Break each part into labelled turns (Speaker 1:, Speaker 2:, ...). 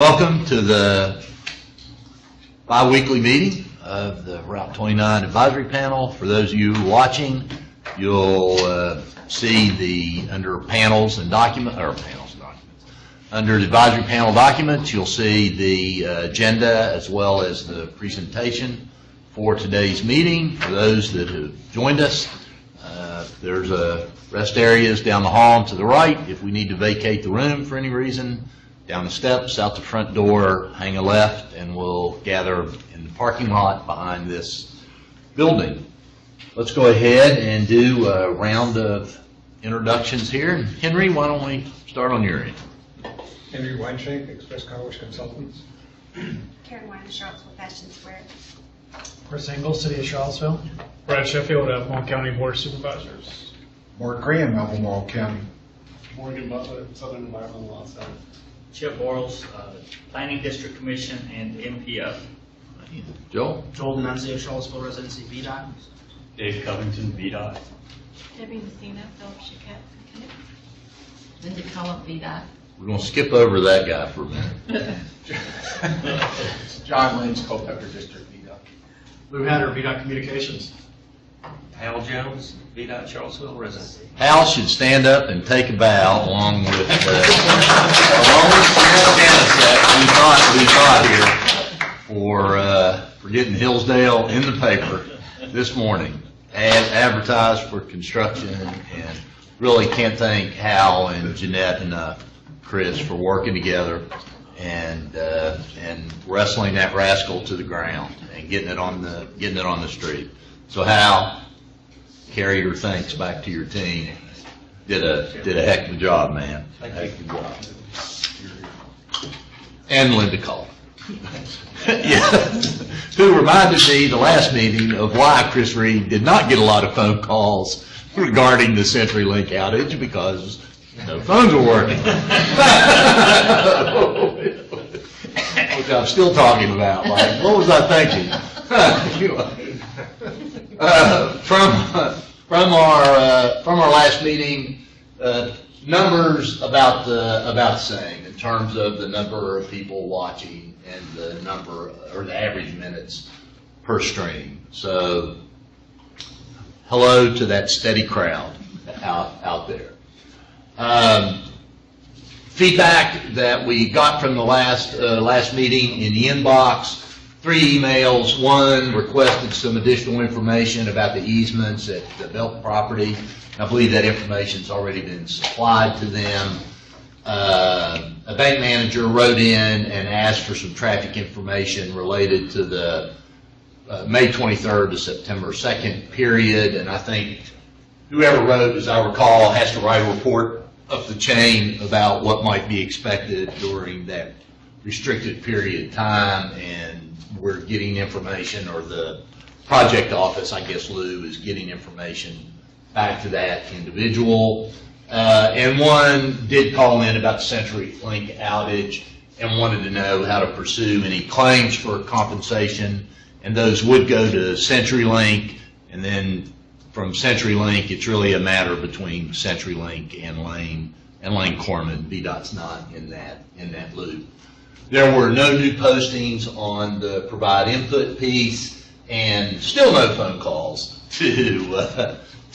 Speaker 1: Welcome to the bi-weekly meeting of the Route 29 Advisory Panel. For those of you watching, you'll see the under panels and under the advisory panel documents, you'll see the agenda as well as the presentation for today's meeting. For those that have joined us, there's rest areas down the hall and to the right. If we need to vacate the room for any reason, down the steps, out the front door, hang a left, and we'll gather in the parking lot behind this building. Let's go ahead and do a round of introductions here. Henry, why don't we start on your end?
Speaker 2: Henry Weinshank, Express Car Wash Consultants.
Speaker 3: Karen Wine, Charlottesville Fashion Square.
Speaker 4: Chris Engel, City of Charlottesville.
Speaker 5: Brad Sheffield, Albemarle County Board of Supervisors.
Speaker 2: Mark Graham, Albemarle County.
Speaker 6: Morgan Butler, Southern Environmental Law Center.
Speaker 7: Chip Borals, Planning District Commission, and MPO.
Speaker 1: Joel?
Speaker 4: Joel Denunzio, Charlottesville Residency, VDOT.
Speaker 7: Dave Covington, VDOT.
Speaker 3: Debbie Messina, Philip Chiquette.
Speaker 8: Linda Cullum, VDOT.
Speaker 1: We're going to skip over that guy for a minute.
Speaker 2: John Lynch, Culpeper District, VDOT.
Speaker 4: Lou Hatter, VDOT Communications.
Speaker 7: Hal Jones, VDOT Charlottesville Residency.
Speaker 1: Hal should stand up and take a bow along with Janice that we thought here for getting Hillsdale in the paper this morning, advertised for construction, and really can't thank Hal and Jeanette enough, Chris, for working together and wrestling that rascal to the ground and getting it on the street. So Hal, carry your thanks back to your team. Did a heck of a job, man. Heck of a job. And Linda Cole. Yeah. Who reminded me the last meeting of why Chris Reed did not get a lot of phone calls regarding the CenturyLink outage because no phones were working. Which I'm still talking about. Like, what was I thinking? From our last meeting, numbers about the same in terms of the number of people watching and the number or the average minutes per stream. So, hello to that steady crowd out there. Feedback that we got from the last meeting in the inbox. 3 emails. One requested some additional information about the easements at the Belk property. I believe that information's already been supplied to them. A bank manager wrote in and asked for some traffic information related to the May 23rd to September 2nd period, and I think whoever wrote, as I recall, has to write a report up the chain about what might be expected during that restricted period of time, and we're getting information, or the project office, I guess Lou, is getting information back to that individual. And one did call in about the CenturyLink outage and wanted to know how to pursue any claims for compensation, and those would go to CenturyLink, and then from CenturyLink, it's really a matter between CenturyLink and Lane Corman. VDOT's not in that loop. There were no new postings on the provide input piece, and still no phone calls to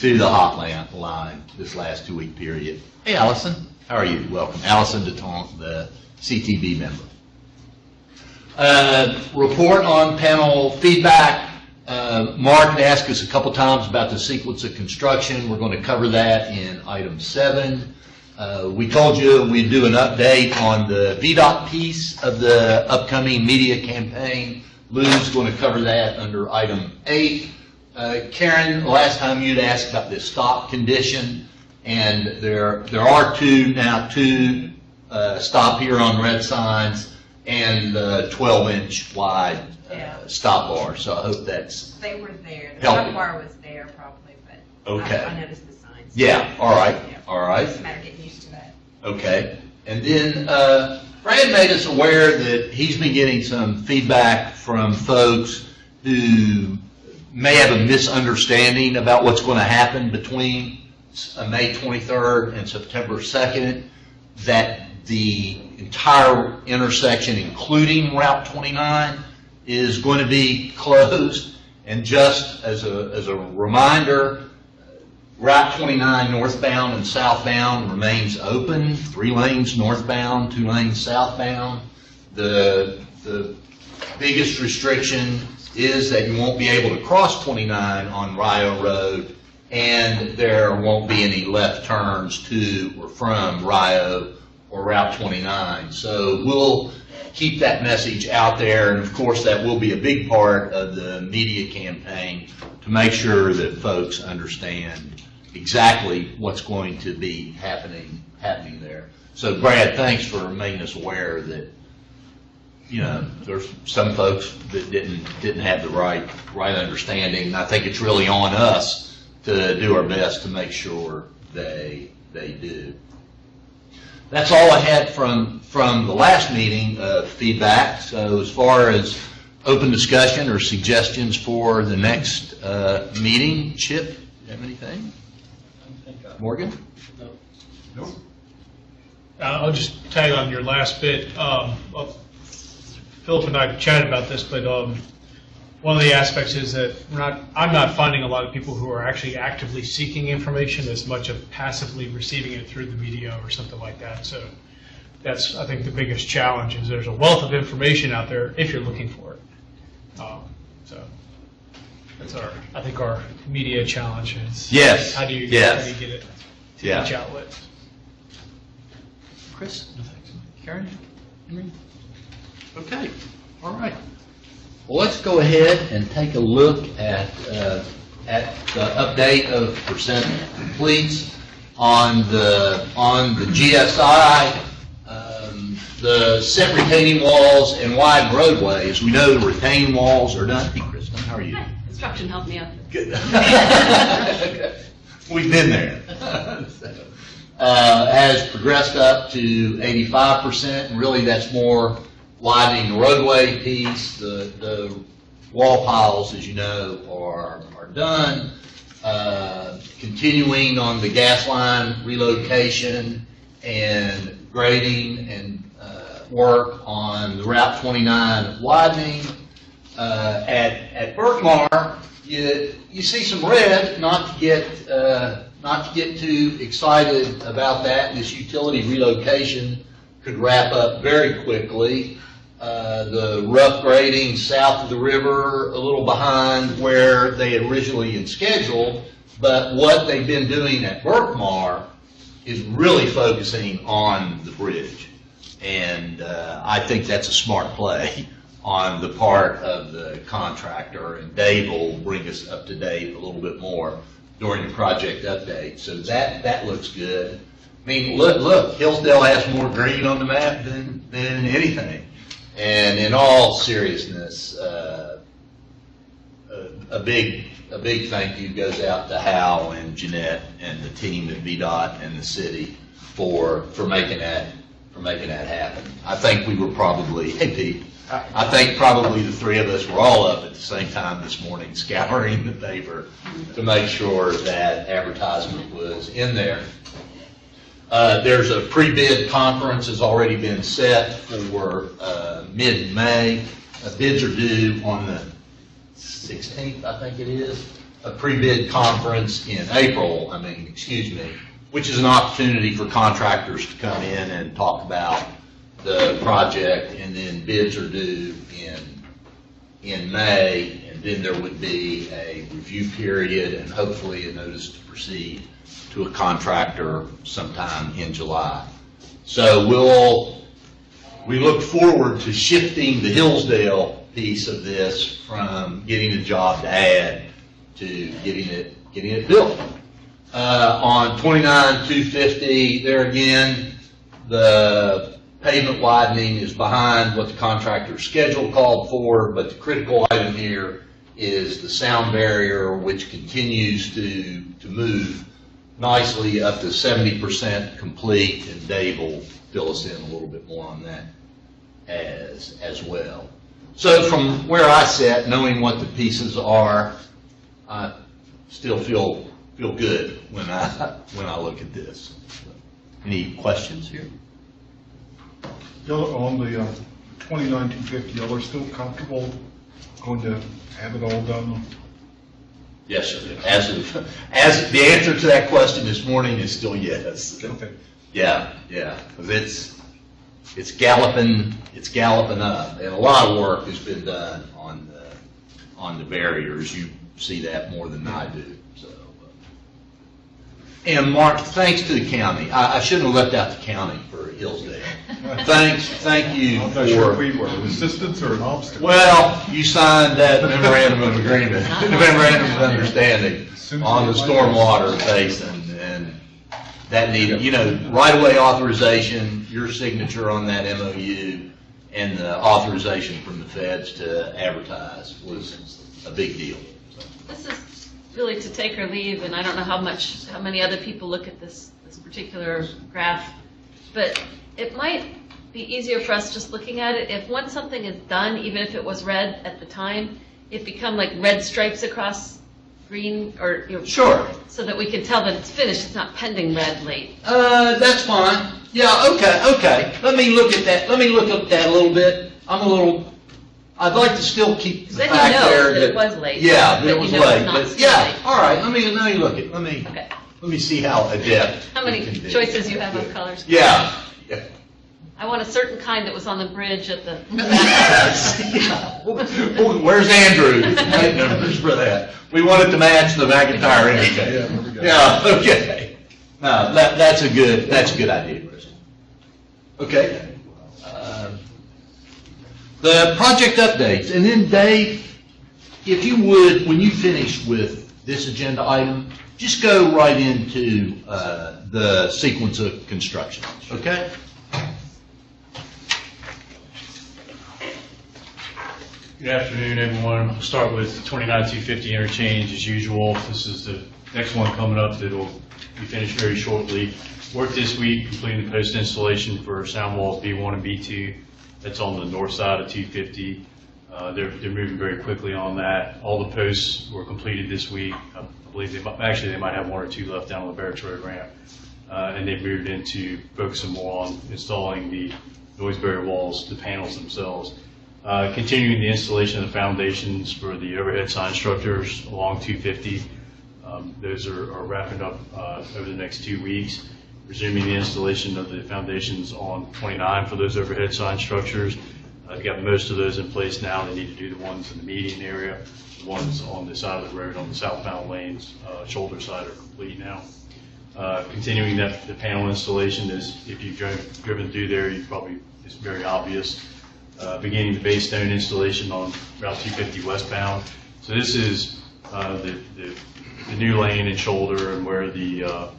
Speaker 1: the hotline this last 2-week period. Hey, Allison, how are you? Welcome. Allison DeTonk, the CTB member. Report on panel feedback. Mark had asked us a couple times about the sequence of construction. We're going to cover that in item 7. We told you we'd do an update on the VDOT piece of the upcoming media campaign. Lou's going to cover that under item 8. Karen, last time you'd asked about the stop condition, and there are two stop here on red signs and 12-inch wide stop bar. So I hope that's
Speaker 3: They were there. The
Speaker 1: helping.
Speaker 3: stop bar was there probably, but
Speaker 1: Okay.
Speaker 3: I noticed the signs.
Speaker 1: Yeah, all right,
Speaker 3: Yeah.
Speaker 1: all right.
Speaker 3: It's a matter of getting used to that.
Speaker 1: Okay, and then Brad made us aware that he's been getting some feedback from folks who may have a misunderstanding about what's going to happen between May 23rd and September 2nd, that the entire intersection, including Route 29, is going to be closed. And just as a reminder, Route 29 northbound and southbound remains open, 3 lanes northbound, 2 lanes southbound. The biggest restriction is that you won't be able to cross 29 on Rio Road, and there won't be any left turns to or from Rio or Route 29. So we'll keep that message out there, and of course that will be a big part of the media campaign to make sure that folks understand exactly what's going to be happening there. So Brad, thanks for making us aware that, you know, there's some folks that didn't have the right understanding. I think it's really on us to do our best to make sure they do. That's all I had from the last meeting feedback. So as far as open discussion or suggestions for the next meeting, Chip, do you have anything? Morgan?
Speaker 6: No.
Speaker 5: I'll just tag on your last bit. Philip and I chatted about this, but one of the aspects is that I'm not finding a lot of people who are actually actively seeking information as much of passively receiving it through the media or something like that. So that's, I think, the biggest challenge is there's a wealth of information out there if you're looking for it. So that's I think our media challenge is how do you get it to each outlet.
Speaker 1: Chris? Karen? Henry? Okay, all right. Well, let's go ahead and take a look at the update of percent completes on the GSI, the set retaining walls and wide roadways. We know the retaining walls are done. Hey, Kristen, how are you?
Speaker 9: Construction helped me out.
Speaker 1: Good. We've been there. Has progressed up to 85%, and really that's more widening the roadway piece. The wall piles, as you know, are done. Continuing on the gas line relocation and grading and work on the Route 29 widening. At Berkmar, you see some red. Not to get too excited about that. This utility relocation could wrap up very quickly. The rough grading south of the river, a little behind where they had originally scheduled, but what they've been doing at Berkmar is really focusing on the bridge. And I think that's a smart play on the part of the contractor, and Dave will bring us up to date a little bit more during the project update. So that looks good. I mean, look, Hillsdale has more green on the map than anything. And in all seriousness, a big thank you goes out to Hal and Jeanette and the team at VDOT and the city for making that happen. I think we were probably, hey Pete, I think probably the three of us were all up at the same time this morning scouring the paper to make sure that advertisement was in there. There's a pre-bid conference has already been set for mid-May. Bids are due on the 16th, I think it is. A pre-bid conference in April, which is an opportunity for contractors to come in and talk about the project, and then bids are due in May, and then there would be a review period and hopefully a notice to proceed to a contractor sometime in July. So we look forward to shifting the Hillsdale piece of this from getting a job to add to getting it built. On 29-250, there again, the pavement widening is behind what the contractor's schedule called for, but the critical item here is the sound barrier, which continues to move nicely up to 70% complete, and Dave will fill us in a little bit more on that as well. So from where I sit, knowing what the pieces are, I still feel good when I look at this. Any questions here?
Speaker 9: Y'all, on the 29-250, y'all are still comfortable going to have it all done?
Speaker 1: Yes, sir. As the answer to that question this morning is still yes.
Speaker 9: Okay.
Speaker 1: Yeah, because it's galloping up, and a lot of work has been done on the barriers. You see that more than I do. So, and Mark, thanks to the county. I shouldn't have left out the county for Hillsdale. Thank you
Speaker 9: I'm not sure if
Speaker 1: for.
Speaker 9: we were assistance or an obstacle.
Speaker 1: Well, you signed that memorandum of agreement, memorandum of understanding on the stormwater basin, and that needed, right-of-way authorization, your signature on that MOU, and the authorization from the feds to advertise was a big deal.
Speaker 8: This is really to take or leave, and I don't know how many other people look at this particular graph, but it might be easier for us just looking at it. If once something is done, even if it was red at the time, it become like red stripes across green, or
Speaker 1: Sure.
Speaker 8: so that we can tell that it's finished. It's not pending red late.
Speaker 1: That's fine. Yeah, okay. Let me look at that a little bit. I'd like to still keep the
Speaker 8: Then
Speaker 1: fact
Speaker 8: you know
Speaker 1: there
Speaker 8: that it was late.
Speaker 1: Yeah, that
Speaker 8: But
Speaker 1: it was
Speaker 8: you know it's
Speaker 1: late,
Speaker 8: not
Speaker 1: but
Speaker 8: still
Speaker 1: yeah,
Speaker 8: late.
Speaker 1: all right, let me look at,
Speaker 8: Okay.
Speaker 1: let me see how adept.
Speaker 8: How
Speaker 1: we
Speaker 8: many
Speaker 1: can be.
Speaker 8: choices you have of colors?
Speaker 1: Yeah.
Speaker 8: I want a certain kind that was on the bridge at the
Speaker 1: Where's Andrew? Take numbers for that. We want it to match the McIntyre interchange.
Speaker 9: Yeah, there we go.
Speaker 1: Yeah, okay. No, that's a good idea, Chris. Okay. The project updates, and then Dave, if you would, when you finish with this agenda item, just go right into the sequence of construction, okay?
Speaker 10: Good afternoon, everyone. We'll start with 29-250 interchange as usual. This is the next one coming up that will be finished very shortly. Work this week, completing the post installation for sound walls B1 and B2. That's on the north side of 250. They're moving very quickly on that. All the posts were completed this week. I believe they might have one or two left down on the Barrett Road ramp. And they've moved into focusing more on installing the noise barrier walls, the panels themselves. Continuing the installation of the foundations for the overhead sign structures along 250. Those are wrapping up over the next 2 weeks. Resuming the installation of the foundations on 29 for those overhead sign structures. I've got most of those in place now. They need to do the ones in the median area. The ones on the side of the road on the southbound lanes, shoulder side, are complete now. Continuing that, the panel installation is, if you've driven through there, it's very obvious. Beginning the base stone installation on Route 250 westbound. So this is the new lane and shoulder, and where the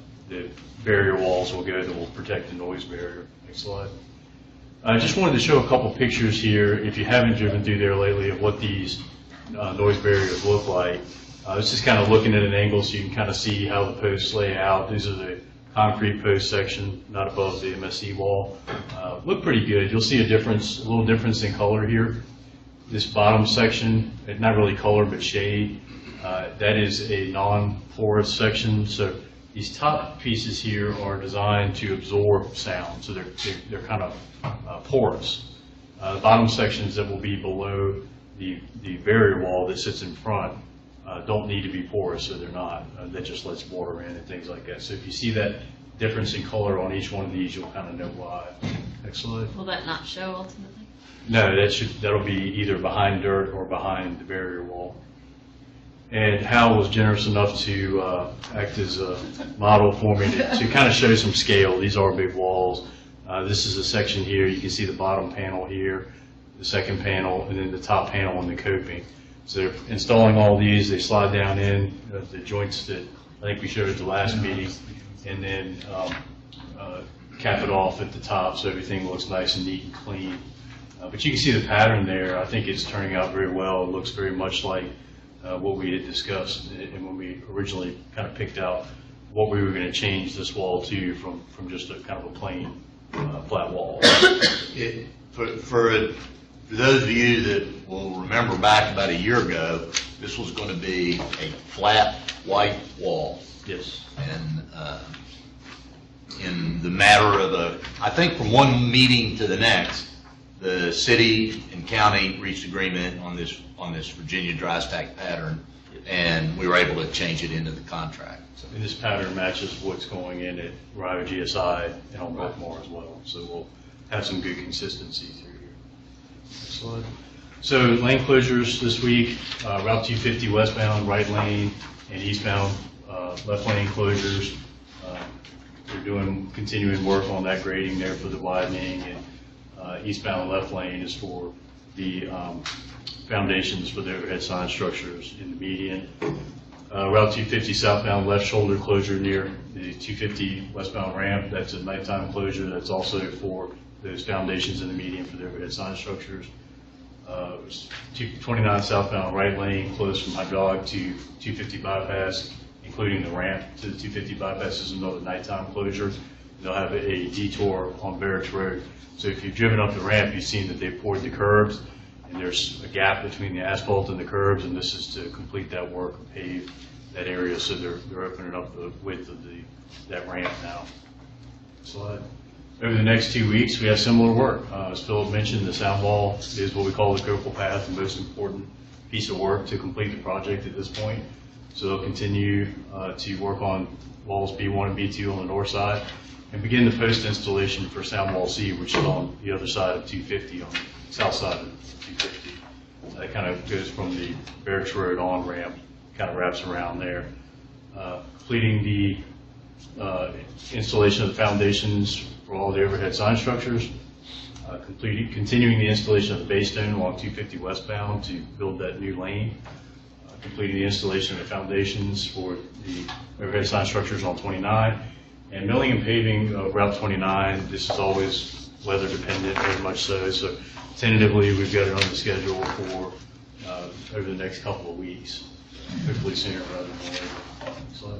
Speaker 10: barrier walls will go that will protect the noise barrier. Next slide. I just wanted to show a couple pictures here, if you haven't driven through there lately, of what these noise barriers look like. This is kind of looking at an angle so you can kind of see how the posts lay out. These are the concrete post section, not above the MSE wall. Look pretty good. You'll see a little difference in color here. This bottom section, not really color but shade, that is a non-porous section. So these top pieces here are designed to absorb sound, so they're kind of porous. The bottom sections that will be below the barrier wall that sits in front don't need to be porous, so they're not. That just lets water in and things like that. So if you see that difference in color on each one of these, you'll kind of know why. Next slide.
Speaker 8: Will that not show ultimately?
Speaker 10: No, that'll be either behind dirt or behind the barrier wall. And Hal was generous enough to act as a model for me to kind of show some scale. These are big walls. This is a section here. You can see the bottom panel here, the second panel, and then the top panel and the coping. So they're installing all these. They slide down in the joints that I think we showed at the last meeting, and then cap it off at the top so everything looks nice and neat and clean. But you can see the pattern there. I think it's turning out very well. It looks very much like what we had discussed and when we originally kind of picked out what we were going to change this wall to from just a kind of a plain flat wall.
Speaker 1: For those of you that will remember back about a year ago, this was going to be a flat white wall.
Speaker 10: Yes.
Speaker 1: And in the matter of I think from one meeting to the next, the city and county reached agreement on this Virginia dry stack pattern, and we were able to change it into the contract.
Speaker 10: And this pattern matches what's going in at Rio GSI and on Berkmar as well. So we'll have some good consistency through here. Next slide. So lane closures this week, Route 250 westbound right lane and eastbound left lane closures. We're doing continuing work on that grading there for the widening, and eastbound left lane is for the foundations for the overhead sign structures in the median. Route 250 southbound left shoulder closure near the 250 westbound ramp. That's a nighttime closure. That's also for those foundations in the median for the overhead sign structures. 229 southbound right lane closed from hydraulic to 250 bypass, including the ramp to the 250 bypass is another nighttime closure. They'll have a detour on Barracks Road. So if you've driven up the ramp, you've seen that they've poured the curbs, and there's a gap between the asphalt and the curbs, and this is to complete that work and pave that area. So they're opening up the width of that ramp now. Slide. Over the next 2 weeks, we have similar work. As Philip mentioned, the sound wall is what we call the critical path, the most important piece of work to complete the project at this point. So they'll continue to work on walls B1 and B2 on the north side and begin the post installation for sound wall C, which is on the other side of 250, on the south side of 250. That kind of goes from the Barracks Road on ramp, kind of wraps around there. Completing the installation of the foundations for all the overhead sign structures, continuing the installation of the base stone along 250 westbound to build that new lane, completing the installation of the foundations for the overhead sign structures on 29, and milling and paving of Route 29. This is always weather dependent, very much so. So tentatively, we've got it on the schedule for over the next couple of weeks, hopefully sooner rather than later. So,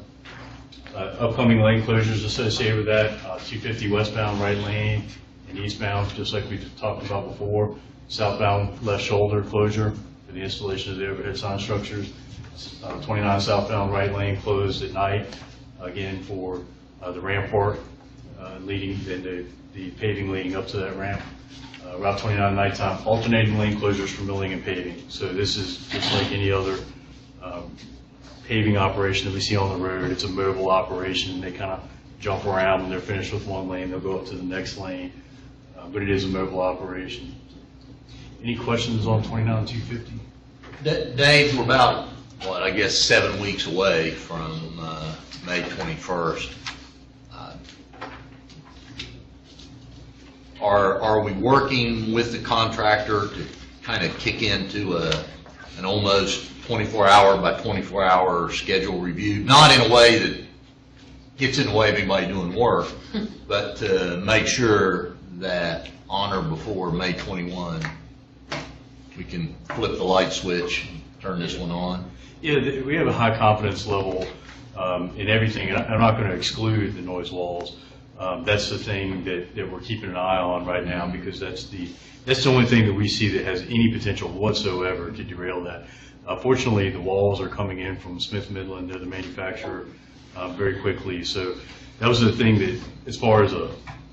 Speaker 10: upcoming lane closures associated with that, 250 westbound right lane and eastbound, just like we talked about before. Southbound left shoulder closure for the installation of the overhead sign structures. 29 southbound right lane closed at night, again for the ramp work, leading and the paving leading up to that ramp. Route 29 nighttime alternating lane closures for milling and paving. So this is just like any other paving operation that we see on the road. It's a mobile operation. They kind of jump around. When they're finished with one lane, they'll go up to the next lane. But it is a mobile operation. Any questions on 29 250?
Speaker 1: Dave, we're about, I guess 7 weeks away from May 21st. Are we working with the contractor to kind of kick into an almost 24-hour by 24-hour schedule review? Not in a way that gets in the way of anybody doing work, but to make sure that on or before May 21, we can flip the light switch and turn this one on.
Speaker 10: Yeah, we have a high confidence level in everything. And I'm not going to exclude the noise walls. That's the thing that we're keeping an eye on right now, because that's the only thing that we see that has any potential whatsoever to derail that. Fortunately, the walls are coming in from Smith Midland. They're the manufacturer very quickly. So that was the thing that, as far as a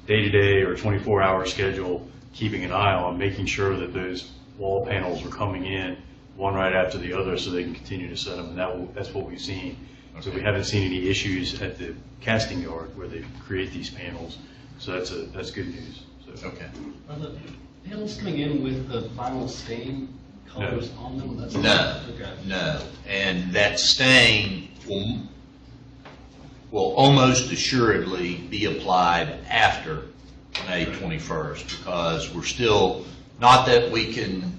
Speaker 10: day-to-day or 24-hour schedule, keeping an eye on, making sure that those wall panels are coming in one right after the other so they can continue to set them. And that's what we've seen. Okay. So we haven't seen any issues at the casting yard where they create these panels. So that's good news. So.
Speaker 1: Okay.
Speaker 6: Are the panels coming in with the vinyl stain colors on them? That's
Speaker 1: No. And that stain will almost assuredly be applied after May 21st, because we're still, not that we can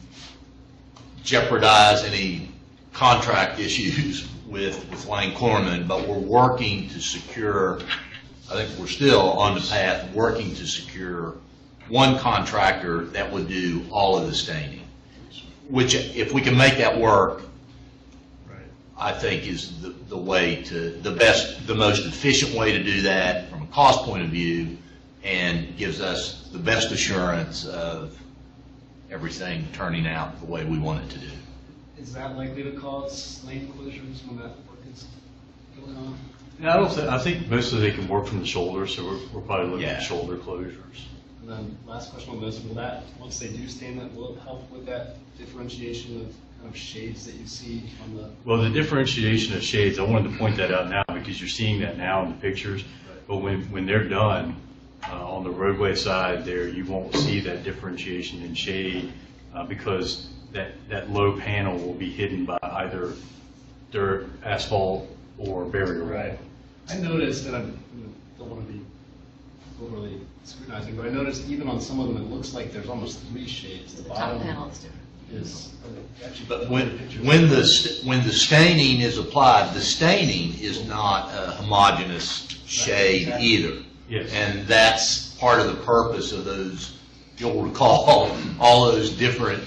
Speaker 1: jeopardize any contract issues with Lane Corman, but we're working to secure, I think we're still on the path, working to secure one contractor that would do all of the staining, which if we can make that work, I think is the way to, the most efficient way to do that from a cost point of view, and gives us the best assurance of everything turning out the way we want it to do.
Speaker 6: Is that likely to cause lane closures when that work is going on?
Speaker 10: I think mostly they can work from the shoulder, so we're probably looking at
Speaker 1: Yeah.
Speaker 10: shoulder closures.
Speaker 6: And then last question on this, will that, once they do stain that, will it help with that differentiation of kind of shades that you see on the?
Speaker 10: Well, the differentiation of shades, I wanted to point that out now because you're seeing that now in the pictures. But when they're done, on the roadway side there, you won't see that differentiation in shade because that low panel will be hidden by either dirt, asphalt, or barrier wall.
Speaker 6: Right. I noticed, and I don't want to be overly scrutinizing, but I noticed even on some of them, it looks like there's almost 3 shades. The
Speaker 8: The top
Speaker 6: bottom
Speaker 8: panel is different.
Speaker 6: is, actually.
Speaker 1: But when the staining is applied, the staining is not a homogeneous shade either.
Speaker 10: Yes.
Speaker 1: And that's part of the purpose of those, you'll recall, all those different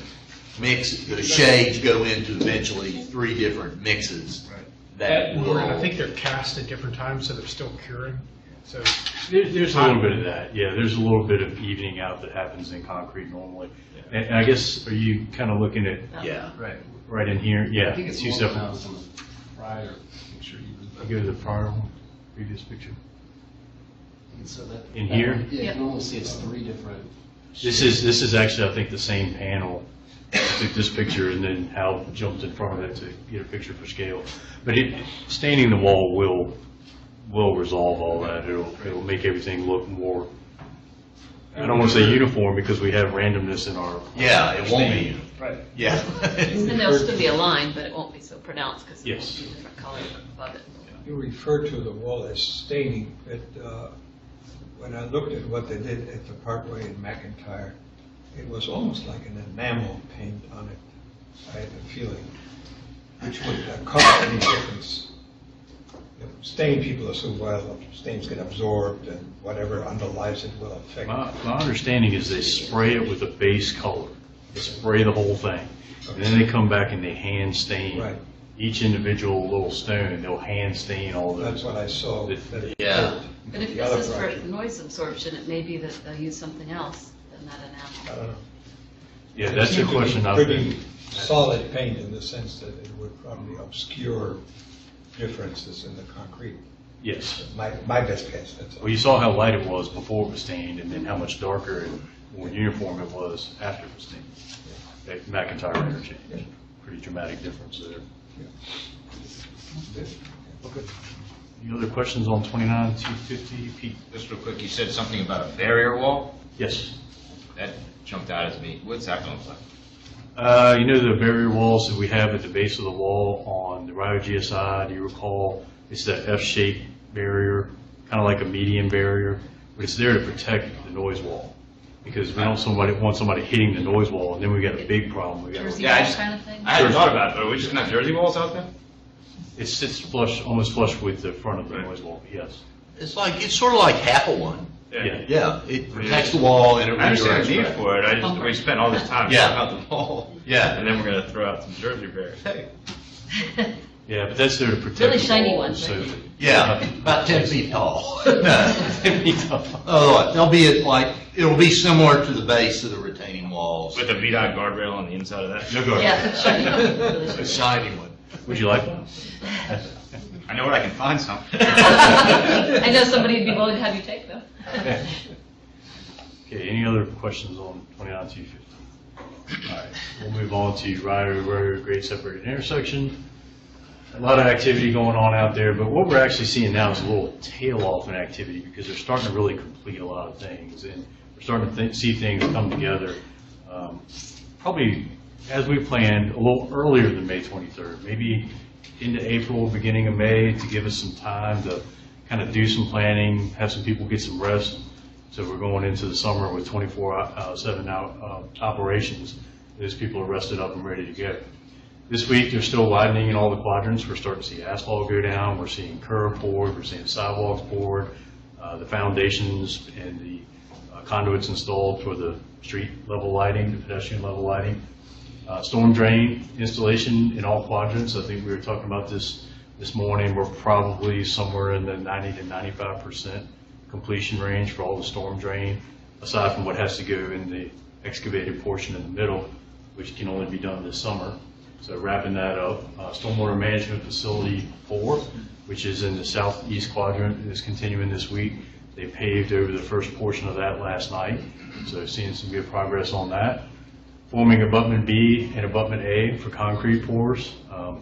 Speaker 1: mixes, the shades go into eventually 3 different mixes.
Speaker 6: Right.
Speaker 1: That will.
Speaker 5: And I think they're cast at different times, so they're still curing. So
Speaker 10: There's a little bit of that, yeah. There's a little bit of evening out that happens in concrete normally. And I guess, are you kind of looking at,
Speaker 1: Yeah.
Speaker 10: right in here? Yeah.
Speaker 6: I think it's
Speaker 10: two
Speaker 6: more
Speaker 10: separate.
Speaker 6: pronounced on the prior picture even. but-
Speaker 10: Go to the prior one, previous picture.
Speaker 6: And so that.
Speaker 10: In here?
Speaker 6: Yeah, you can almost see it's 3 different.
Speaker 10: This is actually, I think, the same panel. I took this picture and then Hal jumped in front of it to get a picture for scale. But staining the wall will resolve all that. It'll make everything look more, I don't want to say uniform because we have randomness in our.
Speaker 1: Yeah, it won't be.
Speaker 6: Right.
Speaker 1: Yeah.
Speaker 8: And there'll still be a line, but it won't be so pronounced because it
Speaker 10: Yes.
Speaker 8: won't be different color above it.
Speaker 2: You refer to the wall as staining, but when I looked at what they did at the Parkway in McIntyre, it was almost like an enamel paint on it. I had a feeling, which would cause any difference. You know, stain, people assume, well, stains get absorbed and whatever underlies it will affect.
Speaker 10: My understanding is they spray it with a base color. They spray the whole thing. And then they come back and they hand stain
Speaker 2: Right.
Speaker 10: each individual little stone. They'll hand stain all those.
Speaker 2: That's what I saw.
Speaker 10: It-
Speaker 2: that it
Speaker 1: Yeah.
Speaker 2: worked
Speaker 8: But if
Speaker 2: the other
Speaker 8: this is for
Speaker 2: direction.
Speaker 8: noise absorption, it may be that they'll use something else than that enamel.
Speaker 2: I don't know.
Speaker 10: Yeah,
Speaker 2: It
Speaker 10: that's a
Speaker 2: seemed to be
Speaker 10: question I've
Speaker 2: Pretty
Speaker 10: been.
Speaker 2: solid paint in the sense that it would probably obscure differences in the concrete.
Speaker 10: Yes.
Speaker 2: My best guess, that's all.
Speaker 10: Well, you saw how light it was before it was stained and then how much darker and more uniform it was after it was stained. At McIntyre interchange. Pretty dramatic difference there. Okay. Any other questions on 29-250, Pete?
Speaker 11: Just real quick, you said something about a barrier wall?
Speaker 10: Yes.
Speaker 11: That jumped out at me. What's that going to look like?
Speaker 10: You know the barrier walls that we have at the base of the wall on the Rio GSI, do you recall? It's that F-shaped barrier, kind of like a median barrier, but it's there to protect the noise wall. Because we don't want somebody hitting the noise wall, and then we got a big problem. We got
Speaker 8: Jersey
Speaker 11: Yeah, I
Speaker 8: wall
Speaker 11: just-
Speaker 8: kind of thing?
Speaker 11: I hadn't thought about it, but are we just going to have Jersey walls out there?
Speaker 10: It sits flush, almost flush with the front of the noise wall, yes.
Speaker 1: It's sort of like half a one.
Speaker 10: Yeah.
Speaker 1: Yeah, it protects the wall and it
Speaker 11: I understand
Speaker 1: redirects
Speaker 11: the need
Speaker 1: traffic.
Speaker 11: for it, we spent all this time
Speaker 1: Yeah.
Speaker 11: talking about the wall.
Speaker 1: Yeah.
Speaker 11: And then we're going to throw out some Jersey barriers. Hey.
Speaker 10: Yeah, but that's there to protect
Speaker 8: Really
Speaker 10: the
Speaker 8: shiny
Speaker 10: wall,
Speaker 8: ones,
Speaker 10: so-
Speaker 8: right?
Speaker 1: Yeah, about 10 feet tall. Oh, it'll be similar to the base of the retaining walls.
Speaker 11: With a VDOT guardrail on the inside of that?
Speaker 10: No go.
Speaker 8: Yeah, shiny, really
Speaker 1: A
Speaker 8: shiny.
Speaker 1: shiny one.
Speaker 10: Would you like one?
Speaker 11: I know where I can find some.
Speaker 8: I know somebody would be willing to have you take them.
Speaker 10: Okay, any other questions on 29-250? All right, we'll move on to Rio Road grade separated intersection. A lot of activity going on out there, but what we're actually seeing now is a little tail off in activity because they're starting to really complete a lot of things, and we're starting to see things come together. Probably, as we planned, a little earlier than May 23rd, maybe into April, beginning of May, to give us some time to kind of do some planning, have some people get some rest. So we're going into the summer with 24/7 operations. Those people are rested up and ready to go. This week, they're still widening in all the quadrants. We're starting to see asphalt go down. We're seeing curb poured. We're seeing sidewalks poured. The foundations and the conduits installed for the street level lighting, the pedestrian level lighting. Storm drain installation in all quadrants. I think we were talking about this morning. We're probably somewhere in the 90 to 95% completion range for all the storm drain, aside from what has to go in the excavated portion in the middle, which can only be done this summer. So wrapping that up. Stormwater Management Facility 4, which is in the southeast quadrant, is continuing this week. They paved over the first portion of that last night, so seeing some good progress on that. Forming abutment B and abutment A for concrete pours. I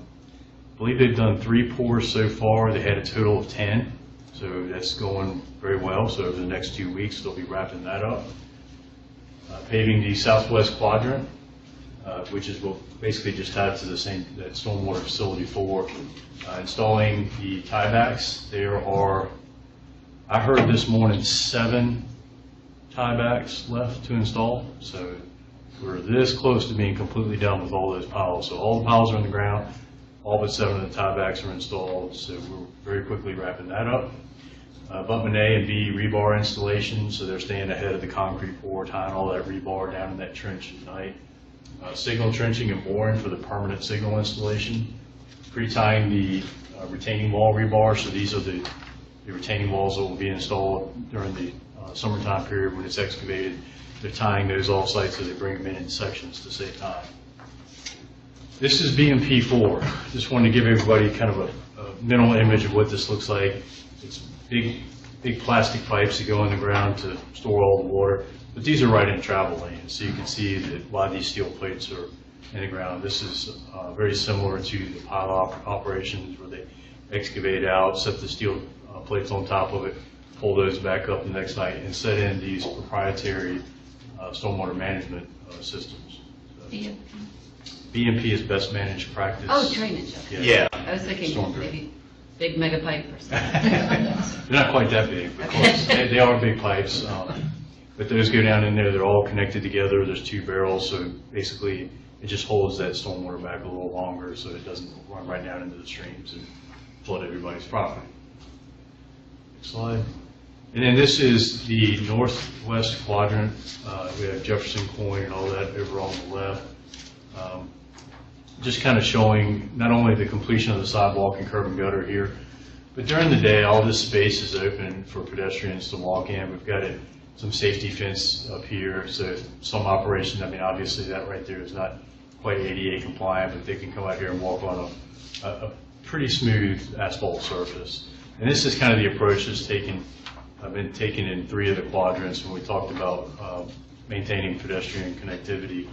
Speaker 10: believe they've done 3 pours so far. They had a total of 10, so that's going very well. So over the next 2 weeks, they'll be wrapping that up. Paving the southwest quadrant, which is basically just tied to the same that stormwater facility 4. Installing the tiebacks. There are, I heard this morning, 7 tiebacks left to install. So we're this close to being completely done with all those piles. So all the piles are in the ground, all but 7 of the tiebacks are installed. So we're very quickly wrapping that up. Abutment A and B rebar installation, so they're staying ahead of the concrete pour, tying all that rebar down in that trench tonight. Signal trenching and boring for the permanent signal installation. Pre-tying the retaining wall rebar, so these are the retaining walls that will be installed during the summertime period when it's excavated. They're tying those off site so they bring them in sections to save time. This is BMP4. Just wanted to give everybody kind of a mental image of what this looks like. It's big plastic pipes that go in the ground to store all the water, but these are right in travel lanes, so you can see that why these steel plates are in the ground. This is very similar to the pile operations where they excavate out, set the steel plates on top of it, pull those back up the next night, and set in these proprietary stormwater management systems.
Speaker 8: BMP.
Speaker 10: BMP is best managed practice.
Speaker 8: Oh, drainage. Okay.
Speaker 11: Yeah.
Speaker 8: I was thinking
Speaker 10: Storm
Speaker 8: maybe big mega pipe or something.
Speaker 10: They're not quite that big, but close. They are big pipes, but those go down in there. They're all connected together. There's 2 barrels, so basically it just holds that stormwater back a little longer so it doesn't run right down into the streams and flood everybody's property. Next slide. And then this is the northwest quadrant. We have Jefferson Point and all that over on the left. Just kind of showing not only the completion of the sidewalk and curb and gutter here, but during the day, all this space is open for pedestrians to walk in. We've got some safety fence up here, so some operations, I mean, obviously that right there is not quite ADA compliant, but they can come out here and walk on a pretty smooth asphalt surface. And this is kind of the approach that's been taken in 3 of the quadrants when we talked about maintaining pedestrian connectivity.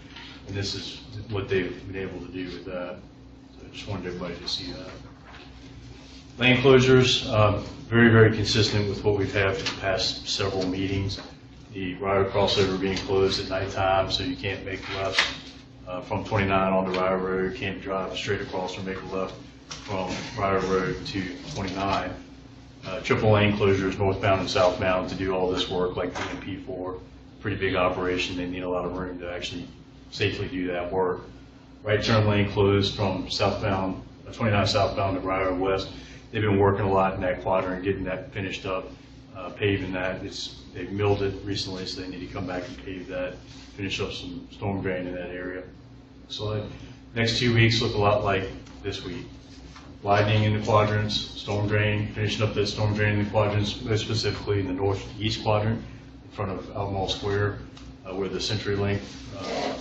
Speaker 10: And this is what they've been able to do with that. So I just wanted everybody to see that. Lane closures, very consistent with what we've had for the past several meetings. The Ryder crossover being closed at nighttime, so you can't make left from 29 onto Ryder Road. You can't drive straight across or make a left from Ryder Road to 29. Triple lane closures, northbound and southbound, to do all this work like BMP4. Pretty big operation. They need a lot of room to actually safely do that work. Right turn lane closed from southbound, 29 southbound to Ryder West. They've been working a lot in that quadrant, getting that finished up, paving that. They've milled it recently, so they need to come back and pave that, finish up some storm drain in that area. So next 2 weeks look a lot like this week. Widening in the quadrants, storm drain, finishing up that storm drain in the quadrants, most specifically in the northeast quadrant in front of Albemarle Square, where the CenturyLink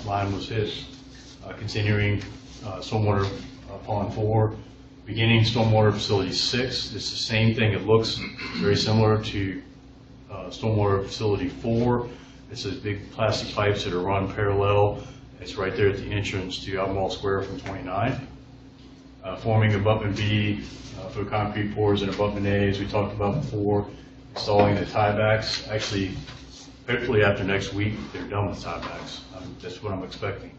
Speaker 10: line was hit. Continuing stormwater pond 4, beginning stormwater facility 6. It's the same thing. It looks very similar to stormwater facility 4. It's those big plastic pipes that are run parallel. It's right there at the entrance to Albemarle Square from 29. Forming abutment B for concrete pours and abutment A, as we talked about before. Installing the tiebacks. Actually, hopefully after next week, they're done with tiebacks. That's what I'm expecting.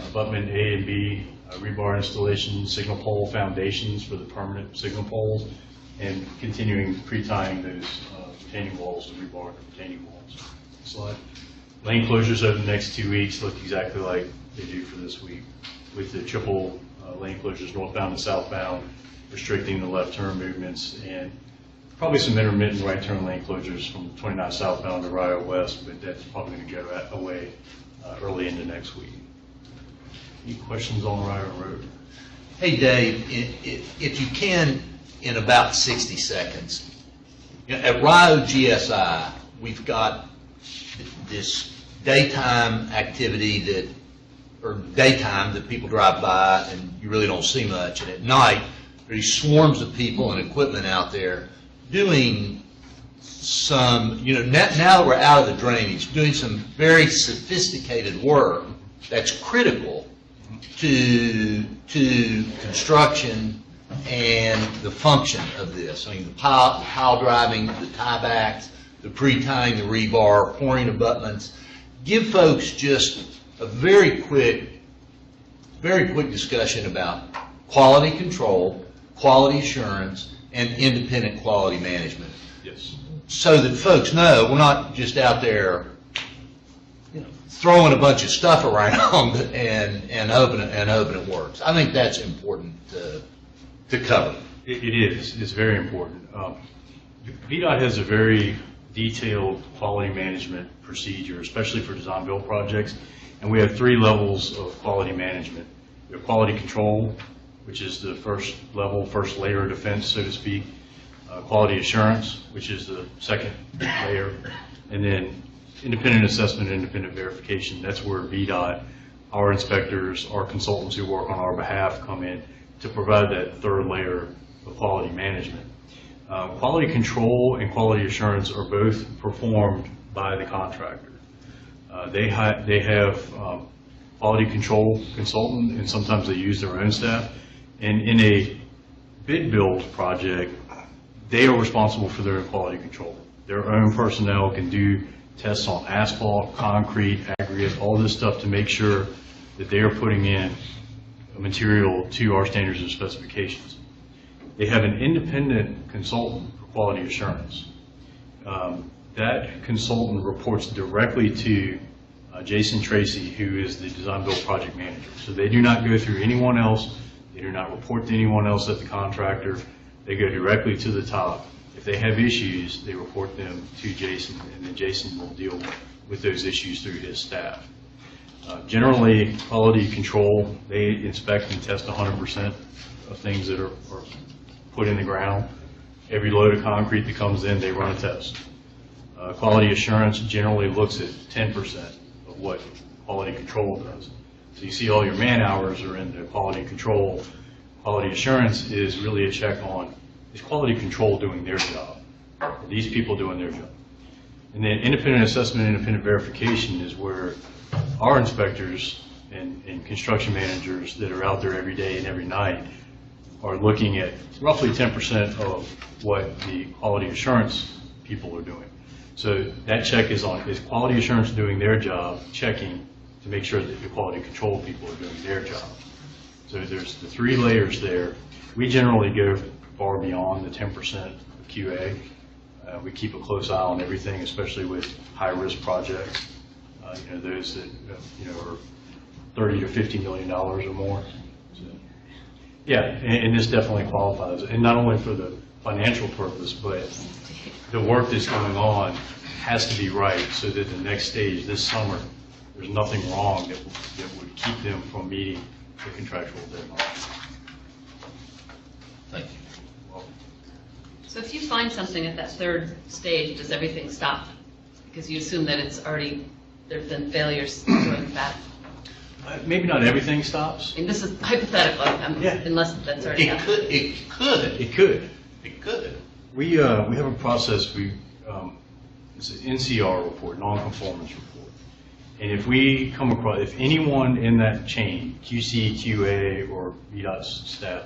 Speaker 10: Abutment A and B, rebar installation, signal pole foundations for the permanent signal poles, and continuing pre-tying those retaining walls to rebar retaining walls. Slide. Lane closures over the next 2 weeks look exactly like they do for this week, with the triple lane closures northbound and southbound, restricting the left turn movements, and probably some intermittent right turn lane closures from 29 southbound to Ryder West, but that's probably going to go away early into next week. Any questions on Ryder Road?
Speaker 1: Hey, Dave, if you can, in about 60 seconds, at Rio GSI, we've got this daytime activity that or daytime that people drive by and you really don't see much. And at night, there's swarms of people and equipment out there doing some, now that we're out of the drainage, doing some very sophisticated work that's critical to construction and the function of this. I mean, the pile driving, the tiebacks, the pre-tying the rebar, pouring abutments. Give folks just a very quick discussion about quality control, quality assurance, and independent quality management.
Speaker 10: Yes.
Speaker 1: So that folks know we're not just out there throwing a bunch of stuff around and hoping it works. I think that's important to cover.
Speaker 10: It is. It's very important. VDOT has a very detailed quality management procedure, especially for design-build projects, and we have 3 levels of quality management. We have quality control, which is the first level, first layer of defense, so to speak. Quality assurance, which is the second layer, and then independent assessment and independent verification. That's where VDOT, our inspectors, our consultants who work on our behalf come in to provide that third layer of quality management. Quality control and quality assurance are both performed by the contractor. They have quality control consultant, and sometimes they use their own staff. And in a bid build project, they are responsible for their quality control. Their own personnel can do tests on asphalt, concrete, aggregate, all this stuff to make sure that they are putting in a material to our standards and specifications. They have an independent consultant for quality assurance. That consultant reports directly to Jason Tracy, who is the design-build project manager. So they do not go through anyone else. They do not report to anyone else at the contractor. They go directly to the top. If they have issues, they report them to Jason, and then Jason will deal with those issues through his staff. Generally, quality control, they inspect and test 100% of things that are put in the ground. Every load of concrete that comes in, they run a test. Quality assurance generally looks at 10% of what quality control does. So you see all your man hours are in the quality control. Quality assurance is really a check on, is quality control doing their job? Are these people doing their job? And then independent assessment and independent verification is where our inspectors and construction managers that are out there every day and every night are looking at roughly 10% of what the quality assurance people are doing. So that check is on, is quality assurance doing their job, checking to make sure that the quality control people are doing their job. So there's the 3 layers there. We generally go far beyond the 10% of QA. We keep a close eye on everything, especially with high-risk projects. Those that are $30 to $50 million or more. So, yeah, and this definitely qualifies, and not only for the financial purpose, but the work that's going on has to be right, so that the next stage this summer, there's nothing wrong that would keep them from meeting the contractual deadline.
Speaker 1: Thank you.
Speaker 8: So if you find something at that third stage, does everything stop? Because you assume that it's already, there've been failures going back.
Speaker 10: Maybe not everything stops.
Speaker 8: I mean, this is hypothetical, unless that's already happened.
Speaker 1: It could.
Speaker 10: We have a process. It's an NCR report, non-conformance report, and if we come across, if anyone in that chain, QC, QA, or VDOT staff,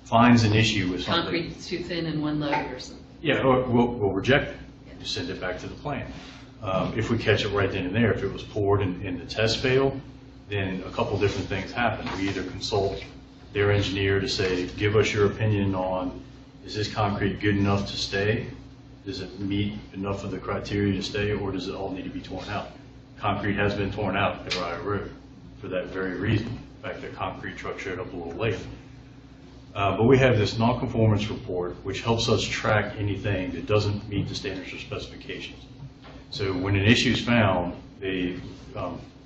Speaker 10: finds an issue with something,
Speaker 8: Concrete's too thin in one load or something.
Speaker 10: yeah, we'll reject it. Yeah. Send it back to the plant. If we catch it right then and there, if it was poured and the test failed, then a couple different things happen. We either consult their engineer to say, give us your opinion on, is this concrete good enough to stay? Does it meet enough of the criteria to stay, or does it all need to be torn out? Concrete has been torn out at Riot Road for that very reason. In fact, the concrete truck showed up a little late. But we have this non-conformance report, which helps us track anything that doesn't meet the standards or specifications. So when an issue is found, they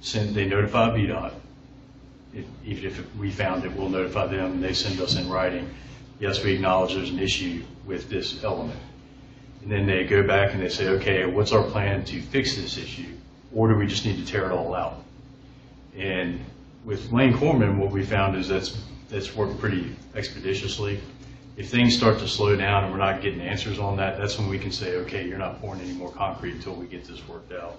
Speaker 10: notify VDOT. Even if we found it, we'll notify them, and they send us in writing, yes, we acknowledge there's an issue with this element. And then they go back and they say, okay, what's our plan to fix this issue? Or do we just need to tear it all out? And with Lane Corman, what we found is that's worked pretty expeditiously. If things start to slow down and we're not getting answers on that, that's when we can say, okay, you're not pouring any more concrete until we get this worked out.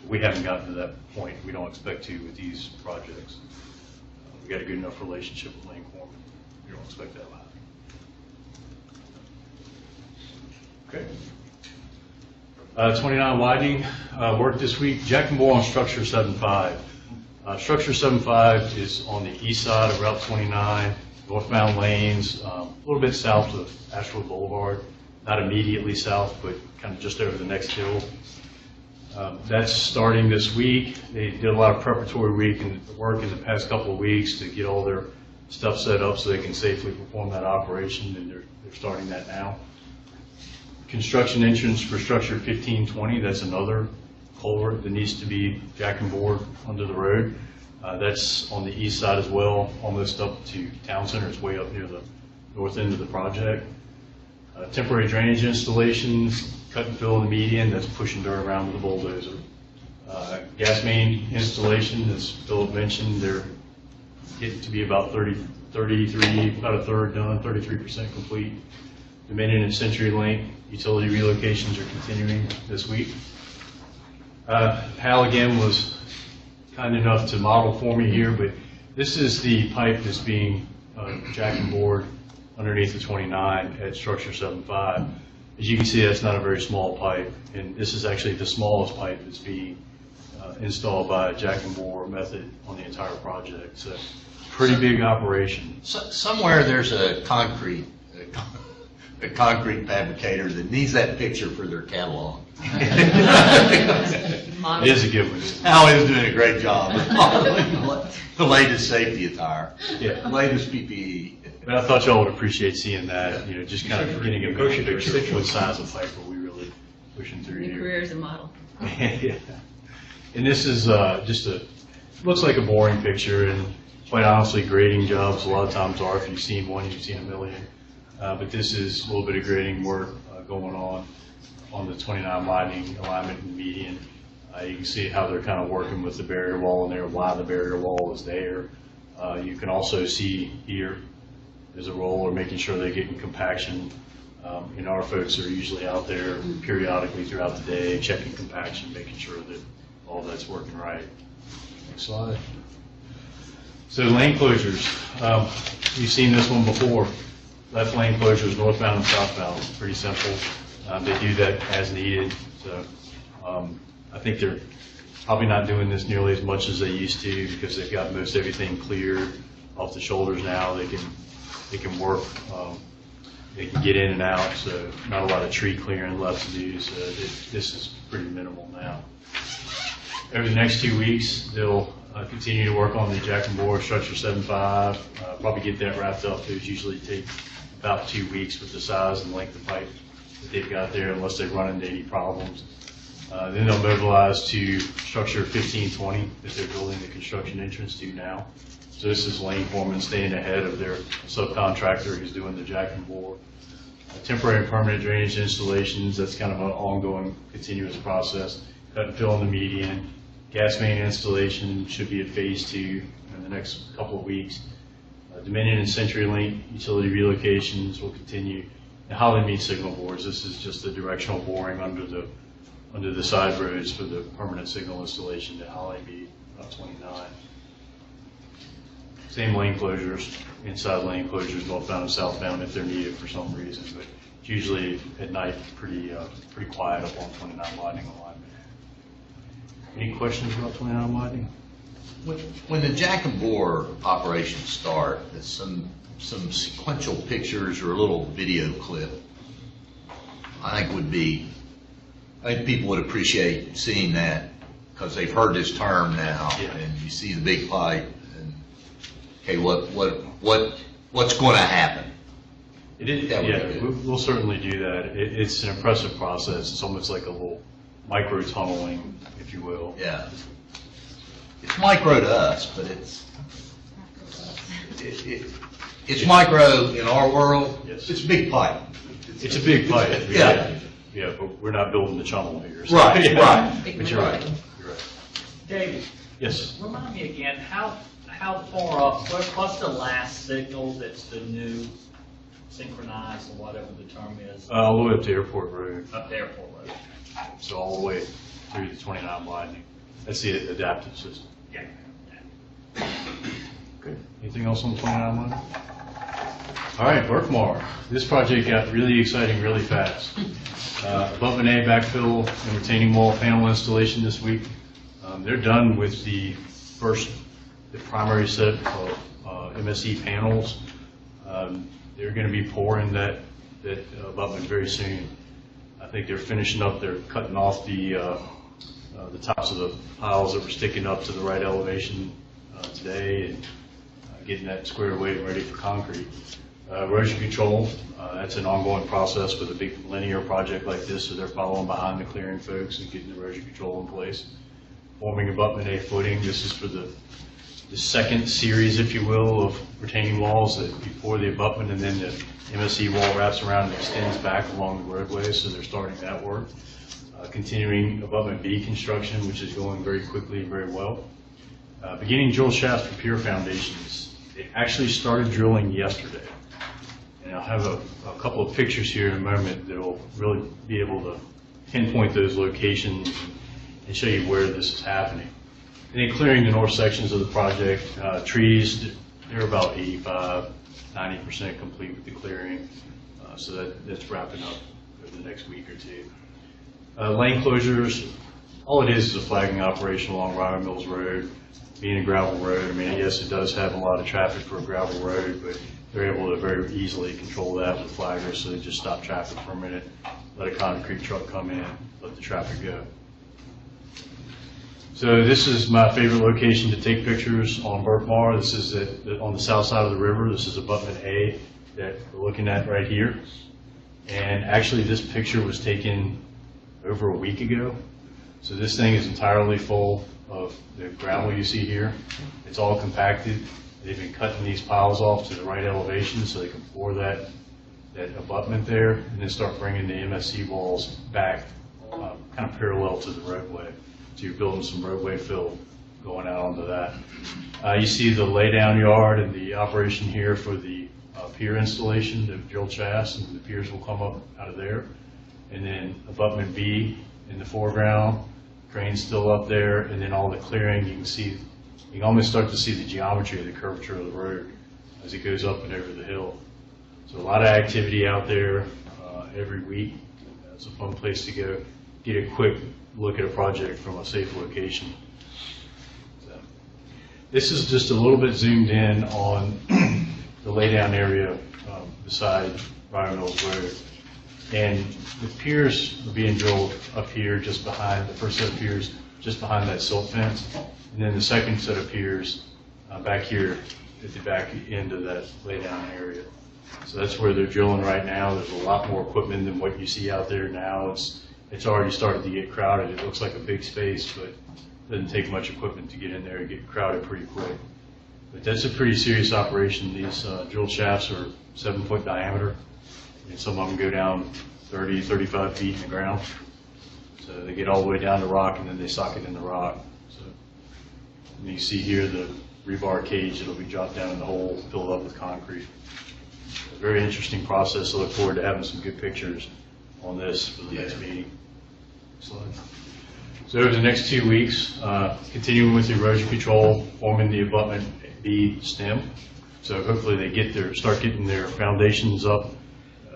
Speaker 10: We haven't gotten to that point. We don't expect to with these projects. We got a good enough relationship with Lane Corman. We don't expect that to happen. Okay. 29 Widening work this week. Jack and Boyle on Structure 75. Structure 75 is on the east side of Route 29, northbound lanes, a little bit south of Ashwood Boulevard, not immediately south, but kind of just over the next hill. That's starting this week. They did a lot of preparatory work in the past couple of weeks to get all their stuff set up so they can safely perform that operation, and they're starting that now. Construction entrance for Structure 1520, that's another culvert that needs to be jack and bored under the road. That's on the east side as well, almost up to Town Center. It's way up near the north end of the project. Temporary drainage installations, cut and fill in the median, that's pushing dirt around with a bulldozer. Gas main installation, as Philip mentioned, they're getting to be about 33, about a third done, 33% complete. Dominion and CenturyLink utility relocations are continuing this week. Hal again was kind enough to model for me here, but this is the pipe that's being jack and bored underneath the 29 at Structure 75. As you can see, that's not a very small pipe, and this is actually the smallest pipe that's being installed by a jack and bore method on the entire project. So pretty big operation.
Speaker 1: Somewhere there's a concrete fabricator that needs that picture for their catalog.
Speaker 10: It is a good one.
Speaker 1: Al is doing a great job of modeling the latest safety attire,
Speaker 10: Yeah.
Speaker 1: the latest PPE.
Speaker 10: But I thought y'all would appreciate seeing that, just kind of getting a good picture of what size of pipe are we really pushing through
Speaker 8: Your
Speaker 10: here.
Speaker 8: career as a model.
Speaker 10: Yeah. And this is looks like a boring picture, and quite honestly, grading jobs a lot of times are. If you've seen one, you've seen a million. But this is a little bit of grading work going on the 29 Widening alignment and median. You can see how they're kind of working with the barrier wall in there, why the barrier wall is there. You can also see here there's a roller making sure they're getting compaction. And our folks are usually out there periodically throughout the day checking compaction, making sure that all that's working right. Next slide. So lane closures. You've seen this one before. Left lane closures, northbound and southbound. Pretty simple. They do that as needed. So I think they're probably not doing this nearly as much as they used to because they've got most everything cleared off the shoulders now. They can work. They can get in and out. So not a lot of tree clearing left to do. So this is pretty minimal now. Over the next 2 weeks, they'll continue to work on the jack and bore Structure 75. Probably get that wrapped up. Those usually take about 2 weeks with the size and length of pipe that they've got there, unless they run into any problems. Then they'll mobilize to Structure 1520 that they're building the construction entrance to now. So this is Lane Corman staying ahead of their subcontractor who's doing the jack and bore. Temporary and permanent drainage installations, that's kind of an ongoing, continuous process. Cut and fill in the median. Gas main installation should be at phase 2 in the next couple of weeks. Dominion and CenturyLink utility relocations will continue. And Holly meets signal boards. This is just the directional boring under the side roads for the permanent signal installation that Holly meet, about 29. Same lane closures, inside lane closures, northbound and southbound if they're needed for some reason. But it's usually at night pretty quiet up on 29 Widening alignment. Any questions about 29 Widening?
Speaker 1: When the jack and bore operations start, some sequential pictures or a little video clip, I think people would appreciate seeing that because they've heard this term now,
Speaker 10: Yeah.
Speaker 1: and you see the big pipe, and okay, what's going to happen?
Speaker 10: It is,
Speaker 1: That would be
Speaker 10: yeah,
Speaker 1: good.
Speaker 10: we'll certainly do that. It's an impressive process. It's almost like a little micro tunneling, if you will.
Speaker 1: Yeah, it's micro to us, but it's micro in our world.
Speaker 10: Yes.
Speaker 1: It's a big pipe.
Speaker 10: It's a big pipe.
Speaker 1: Yeah.
Speaker 10: Yeah, but we're not building the channel here. So.
Speaker 1: Right, right.
Speaker 10: But you're right. You're right.
Speaker 7: David,
Speaker 10: Yes.
Speaker 7: remind me again, how How far up, what's the last signal that's the new synchronized, or whatever the term is,
Speaker 10: All the way up to Airport Road,
Speaker 7: up there for road?
Speaker 10: so all the way through the 29 widening. That's the adaptive system.
Speaker 7: Yeah.
Speaker 10: Okay. Anything else on 29 widening? All right, Berkmar. This project got really exciting really fast. Abutment A backfill and retaining wall panel installation this week. They're done with the primary set of MSE panels. They're going to be pouring that abutment very soon. I think they're finishing up. They're cutting off the tops of the piles that were sticking up to the right elevation today, and getting that squared away and ready for concrete. Erosion control, that's an ongoing process with a big linear project like this, so they're following behind the clearing folks and getting the erosion control in place. Forming abutment A footing, this is for the second series, if you will, of retaining walls that before the abutment, and then the MSE wall wraps around and extends back along the roadway, so they're starting that work. Continuing abutment B construction, which is going very quickly and very well. Beginning drill shafts for pier foundations. They actually started drilling yesterday. And I'll have a couple of pictures here in a moment that will really be able to pinpoint those locations and show you where this is happening. And then clearing the north sections of the project, trees, they're about 85, 90% complete with the clearing. So that's wrapping up over the next week or two. Lane closures, all it is a flagging operation along Ryder Mills Road. Being a gravel road, I mean, yes, it does have a lot of traffic for a gravel road, but they're able to very easily control that with flaggers, so they just stop traffic for a minute, let a concrete truck come in, let the traffic go. So this is my favorite location to take pictures on Berkmar. This is on the south side of the river. This is abutment A that we're looking at right here. And actually this picture was taken over a week ago. So this thing is entirely full of the gravel you see here. It's all compacted. They've been cutting these piles off to the right elevation so they can pour that abutment there, and then start bringing the MSE walls back kind of parallel to the roadway. So you're building some roadway fill going out onto that. You see the laydown yard and the operation here for the pier installation, the drill shafts, and the piers will come up out of there. And then abutment B in the foreground, crane's still up there, and then all the clearing, you can almost start to see the geometry of the curvature of the road as it goes up and over the hill. So a lot of activity out there every week. It's a fun place to go get a quick look at a project from a safe location. So, this is just a little bit zoomed in on the laydown area beside Ryder Mills Road. And the piers are being drilled up here just behind, the first set of piers just behind that silt fence. And then the second set of piers back here at the back end of that laydown area. So that's where they're drilling right now. There's a lot more equipment than what you see out there now. It's already started to get crowded. It looks like a big space, but it doesn't take much equipment to get in there and get crowded pretty quick. But that's a pretty serious operation. These drill shafts are 7-foot diameter, and some of them go down 30, 35 feet in the ground. So they get all the way down to rock, and then they sock it in the rock. So and you see here the rebar cage that'll be dropped down in the hole, filled up with concrete. A very interesting process. I look forward to having some good pictures on this for the next meeting. Slide. So over the next 2 weeks, continuing with the erosion control, forming the abutment B stem. So hopefully they start getting their foundations up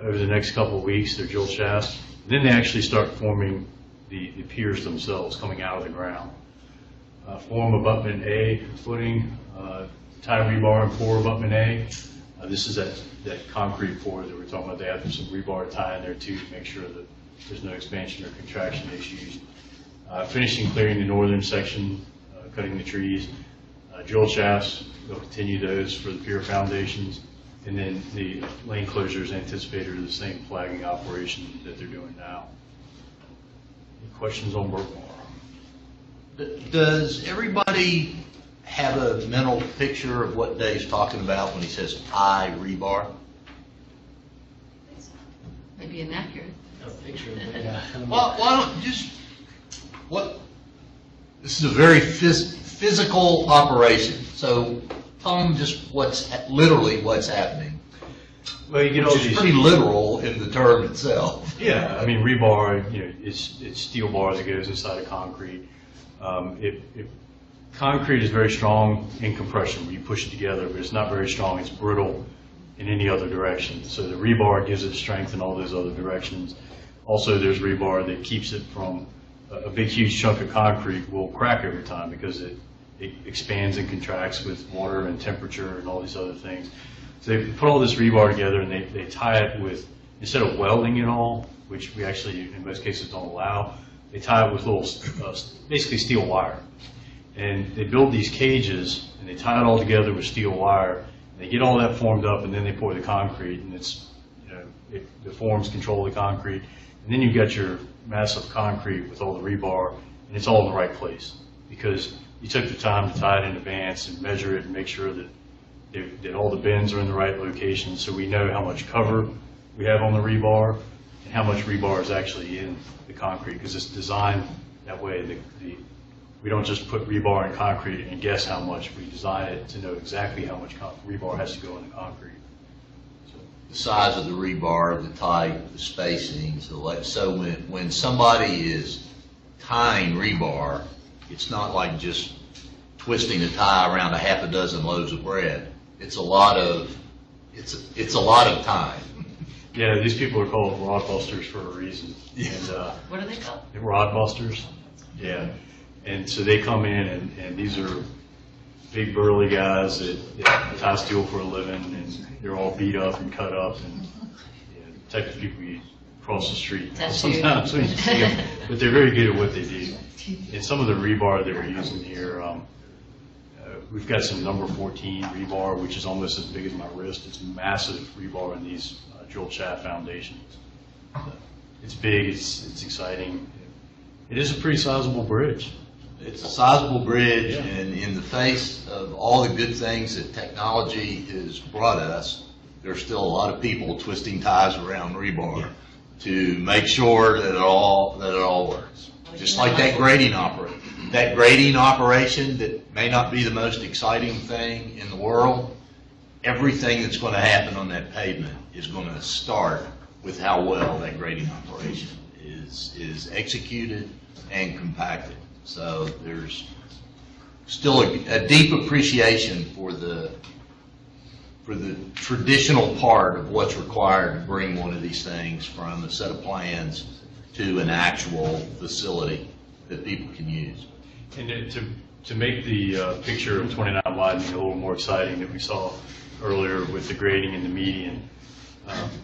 Speaker 10: over the next couple of weeks, their drill shafts. Then they actually start forming the piers themselves coming out of the ground. Form abutment A footing, tie rebar and pour abutment A. This is that concrete pour that we're talking about. They have some rebar tie in there too to make sure that there's no expansion or contraction issues. Finishing clearing the northern section, cutting the trees. Drill shafts, they'll continue those for the pier foundations. And then the lane closures anticipated are the same flagging operation that they're doing now. Any questions on Berkmar?
Speaker 1: Does everybody have a mental picture of what Dave's talking about when he says I rebar?
Speaker 8: Maybe inaccurate.
Speaker 6: A picture of it, yeah.
Speaker 1: Well, why don't this is a very physical operation. So tell them just literally what's happening.
Speaker 10: Well, you get all
Speaker 1: Which is
Speaker 10: these.
Speaker 1: pretty literal in the term itself.
Speaker 10: Yeah, I mean, rebar, it's steel bar that goes inside of concrete. Concrete is very strong in compression when you push it together, but it's not very strong. It's brittle in any other direction. So the rebar gives it strength in all those other directions. Also, there's rebar that keeps it from a big, huge chunk of concrete will crack every time because it expands and contracts with water and temperature and all these other things. So they put all this rebar together and they tie it with, instead of welding it all, which we actually in most cases don't allow, they tie it with little, basically steel wire. And they build these cages and they tie it all together with steel wire. And they get all that formed up and then they pour the concrete and it's, the forms control the concrete. And then you've got your massive concrete with all the rebar and it's all in the right place because you took the time to tie it in advance and measure it and make sure that all the bends are in the right location so we know how much cover we have on the rebar and how much rebar is actually in the concrete because it's designed that way. We don't just put rebar in concrete and guess how much. We design it to know exactly how much rebar has to go in the concrete.
Speaker 1: The size of the rebar, the type, the spacing. So when somebody is tying rebar, it's not like just twisting a tie around a half a dozen loaves of bread. It's a lot of time.
Speaker 10: Yeah, these people are called rod busters for a reason. And,
Speaker 8: What are they called?
Speaker 10: they're rod busters. Yeah. And so they come in and these are big burly guys that tie steel for a living and they're all beat up and cut up and the type of people you cross the street sometimes when you see them. But they're very good at what they do. And some of the rebar that we're using here, we've got some number 14 rebar, which is almost as big as my wrist. It's massive rebar in these drill shaft foundations. It's big, it's exciting. It is a pretty sizable bridge.
Speaker 1: It's a sizable bridge, and in the face of all the good things that technology has brought us, there's still a lot of people twisting ties around rebar to make sure that it all works. Just like that grading operation. That grading operation that may not be the most exciting thing in the world, everything that's going to happen on that pavement is going to start with how well that grading operation is executed and compacted. So there's still a deep appreciation for the traditional part of what's required to bring one of these things from a set of plans to an actual facility that people can use.
Speaker 10: And to make the picture of 29 Widening a little more exciting that we saw earlier with the grading and the median,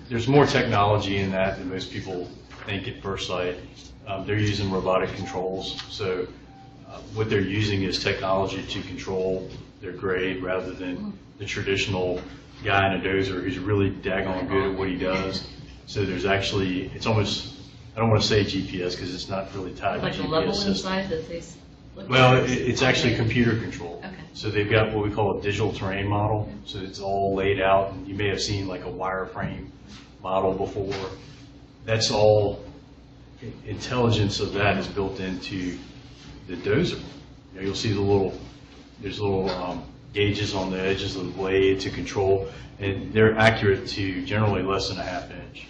Speaker 10: there's more technology in that than most people think at first sight. They're using robotic controls, so what they're using is technology to control their grade rather than the traditional guy in a dozer who's really daggone good at what he does. So there's actually, it's almost, I don't want to say GPS because it's not really tied
Speaker 8: Like
Speaker 10: to
Speaker 8: a
Speaker 10: GPS
Speaker 8: level
Speaker 10: system.
Speaker 8: inside that they look
Speaker 10: Well,
Speaker 8: at?
Speaker 10: it's actually computer control.
Speaker 8: Okay.
Speaker 10: So they've got what we call a digital terrain model. So it's all laid out, and you may have seen like a wireframe model before. That's all, intelligence of that is built into the dozer. You'll see there's little gauges on the edges of the blade to control, and they're accurate to generally less than a half inch.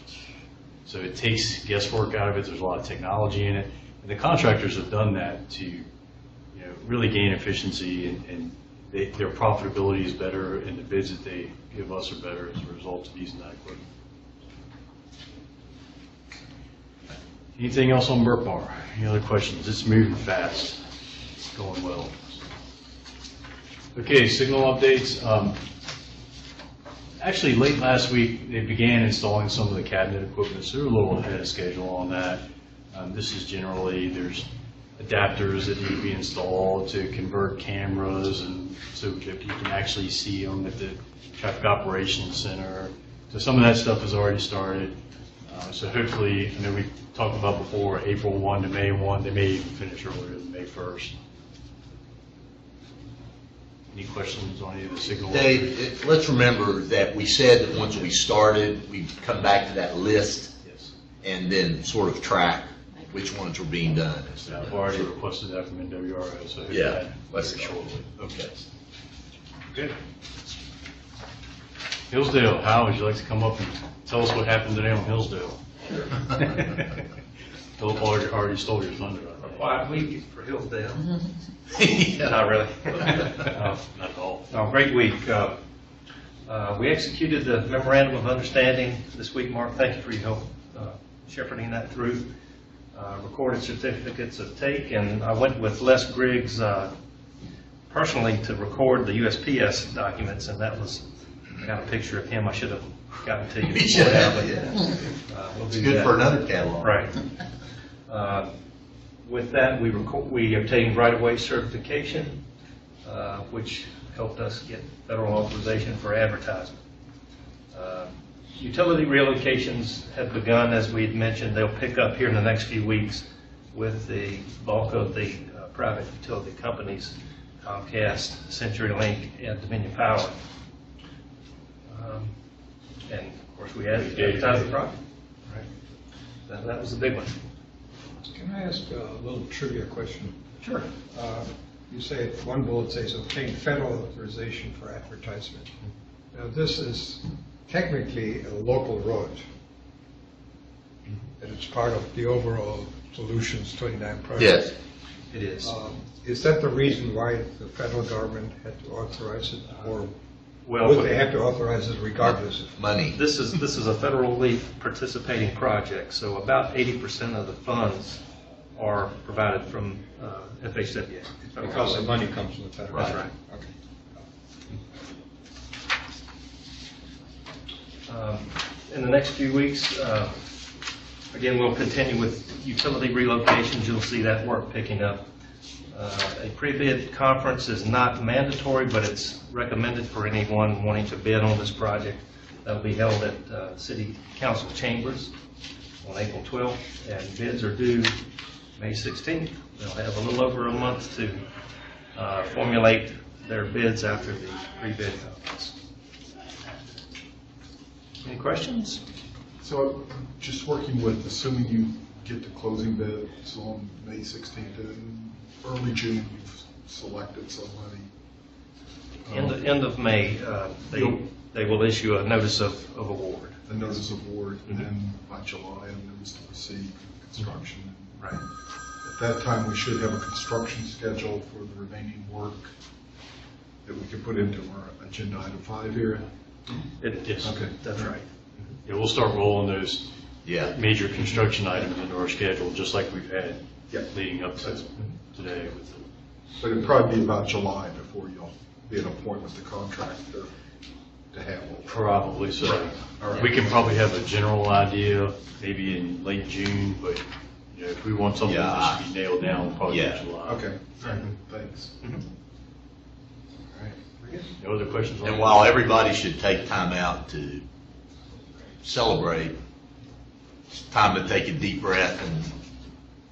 Speaker 10: So it takes guesswork out of it. There's a lot of technology in it, and the contractors have done that to really gain efficiency, and their profitability is better, and the bids that they give us are better as a result of using that equipment. Anything else on Berkmar? Any other questions? It's moving fast. It's going well. Okay, signal updates. Actually, late last week, they began installing some of the cabinet equipment, so they're a little ahead of schedule on that. This is generally, there's adapters that need to be installed to convert cameras, and so that you can actually see them at the traffic operations center. So some of that stuff has already started. So hopefully, I know we talked about before, April 1 to May 1, they may even finish earlier than May 1st. Any questions on any of the signal?
Speaker 1: Dave, let's remember that we said that once we started, we'd come back to that list and then sort of track which ones were being done.
Speaker 10: Yeah, I've already requested that from NWRO, so
Speaker 1: Yeah,
Speaker 10: let's shortly.
Speaker 1: Okay.
Speaker 10: Good. Hillsdale, Hal, would you like to come up and tell us what happened today on Hillsdale? Philip already stole your thunder.
Speaker 12: Quiet week for Hillsdale.
Speaker 11: Not really.
Speaker 10: Not at all.
Speaker 12: No, great week. We executed the memorandum of understanding this week, Mark. Thank you for your help shepherding that through. Recorded certificates of take, and I went with Les Griggs personally to record the USPS documents, and that was, I got a picture of him. I should have gotten to you.
Speaker 1: You should have,
Speaker 12: but,
Speaker 1: yeah.
Speaker 12: We'll
Speaker 1: It's
Speaker 12: do
Speaker 1: good
Speaker 12: that.
Speaker 1: for another catalog.
Speaker 12: Right. With that, we obtained right-of-way certification, which helped us get federal authorization for advertisement. Utility relocations have begun, as we had mentioned. They'll pick up here in the next few weeks with the bulk of the private utility companies, Comcast, CenturyLink, and Dominion Power. And of course, we had to advertise the project. Right. That was the big one.
Speaker 2: Can I ask a little trivia question?
Speaker 12: Sure.
Speaker 2: You say one bullet says obtain federal authorization for advertisement. Now, this is technically a local road, and it's part of the overall Solutions 29 project.
Speaker 1: Yes.
Speaker 12: It is.
Speaker 2: Is that the reason why the federal government had to authorize it, or
Speaker 12: Well,
Speaker 2: would they have to authorize it regardless of?
Speaker 1: Money.
Speaker 12: This is a federally participating project, so about 80% of the funds are provided from FHWA.
Speaker 2: Because the money comes from the federal.
Speaker 12: That's right.
Speaker 2: Okay.
Speaker 12: In the next few weeks, again, we'll continue with utility relocations. You'll see that work picking up. A pre-bid conference is not mandatory, but it's recommended for anyone wanting to bid on this project. That'll be held at City Council Chambers on April 12th, and bids are due May 16th. They'll have a little over a month to formulate their bids after the pre-bid conference. Any questions?
Speaker 9: So just working with, assuming you get the closing bid, so on May 16th, in early June, you've selected somebody.
Speaker 12: End of May, they will issue a notice of award.
Speaker 9: A notice of award, and then by July, a notice to proceed construction.
Speaker 12: Right.
Speaker 9: At that time, we should have a construction schedule for the remaining work that we can put into our agenda item 5 here.
Speaker 10: Yes.
Speaker 9: Okay.
Speaker 12: That's right.
Speaker 10: Yeah, we'll start rolling those
Speaker 1: Yeah.
Speaker 10: major construction items into our schedule, just like we've had
Speaker 9: Yeah.
Speaker 10: leading up to today.
Speaker 9: But it'd probably be about July before you'll be at a point with the contractor to handle.
Speaker 10: Probably so.
Speaker 9: All right.
Speaker 10: We can probably have a general idea maybe in late June, but you know, if we want something
Speaker 1: Yeah.
Speaker 10: just to be nailed down, we'll probably
Speaker 1: Yeah.
Speaker 10: do July.
Speaker 9: Okay, very good, thanks. All right.
Speaker 10: No other questions? on
Speaker 1: And
Speaker 10: that?
Speaker 1: while everybody should take time out to celebrate, it's time to take a deep breath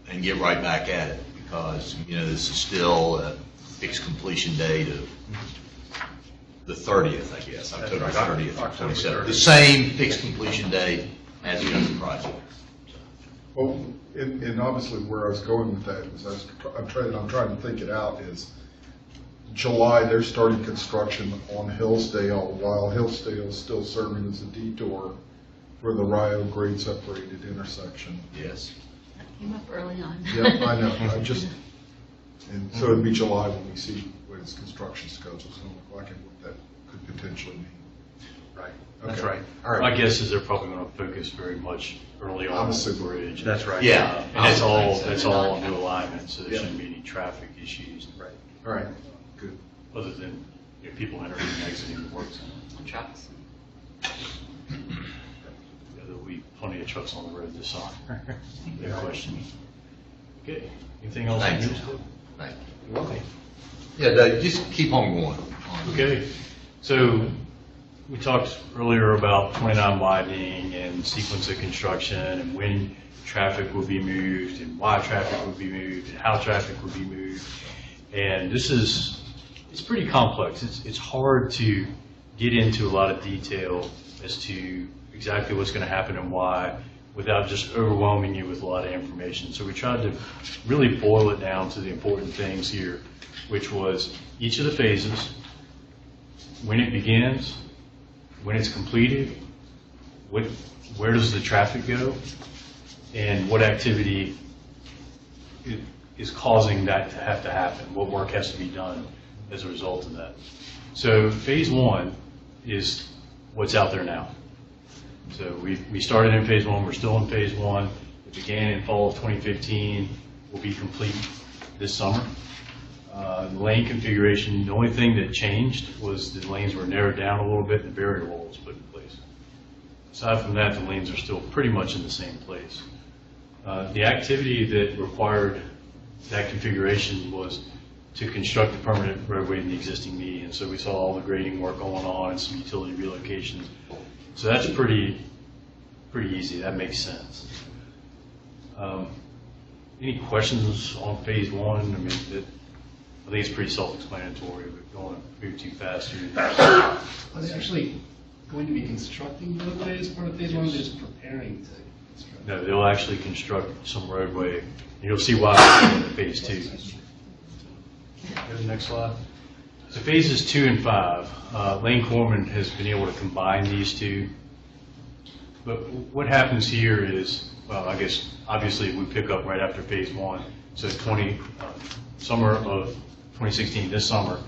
Speaker 1: and get right back at it, because, you know, this is still a fixed completion date of the 30th, I guess, October
Speaker 12: right.
Speaker 1: 30th,
Speaker 12: October
Speaker 1: 27th.
Speaker 12: 30th.
Speaker 1: The same fixed completion date as the other project.
Speaker 9: Well, and obviously where I was going with that is I'm trying to think it out is July, they're starting construction on Hillsdale, while Hillsdale is still serving as a detour for the Rio grade separated intersection.
Speaker 1: Yes.
Speaker 8: That came up early on.
Speaker 9: Yep, I know, and so it'd be July when we see what its construction schedule is going to look like and what that could potentially mean.
Speaker 12: Right. That's
Speaker 9: Okay.
Speaker 12: right.
Speaker 9: All right.
Speaker 10: My guess is they're probably going to focus very much early on
Speaker 9: I'm
Speaker 10: on the
Speaker 9: assuming.
Speaker 10: bridge.
Speaker 12: That's right.
Speaker 1: Yeah.
Speaker 10: And that's all on new alignment, so there
Speaker 9: Yeah.
Speaker 10: shouldn't be any traffic issues.
Speaker 12: Right.
Speaker 9: All right, good.
Speaker 10: Other than, you know, people entering and exiting the work zone.
Speaker 8: Trucks.
Speaker 10: Yeah, there'll be plenty of trucks on the road this summer. No question. Okay, anything else? on
Speaker 1: Thank you.
Speaker 10: yours?
Speaker 1: Thank you. Okay. Yeah, Doug, just keep on going.
Speaker 10: Okay, so we talked earlier about 29 widening and sequence of construction and when traffic will be moved and why traffic will be moved and how traffic will be moved. And it's pretty complex. It's hard to get into a lot of detail as to exactly what's going to happen and why without just overwhelming you with a lot of information. So we tried to really boil it down to the important things here, which was each of the phases, when it begins, when it's completed, where does the traffic go, and what activity is causing that to have to happen, what work has to be done as a result of that. So phase 1 is what's out there now. So we started in phase 1, we're still in phase 1. It began in fall of 2015, will be complete this summer. The lane configuration, the only thing that changed was the lanes were narrowed down a little bit and the barrier wall was put in place. Aside from that, the lanes are still pretty much in the same place. The activity that required that configuration was to construct a permanent roadway in the existing median. So we saw all the grading work going on and some utility relocations. So that's pretty easy. That makes sense. Any questions on phase 1? I mean, I think it's pretty self-explanatory, but don't want to move too fast here.
Speaker 6: Are they actually going to be constructing roadway as part of phase 1, or just preparing to construct?
Speaker 10: No, they'll actually construct some roadway. And you'll see why in phase 2. Go to the next slide. So phases 2 and 5, Lane Corman has been able to combine these two. But what happens here is, well, I guess obviously we pick up right after phase 1. So summer of 2016, this summer,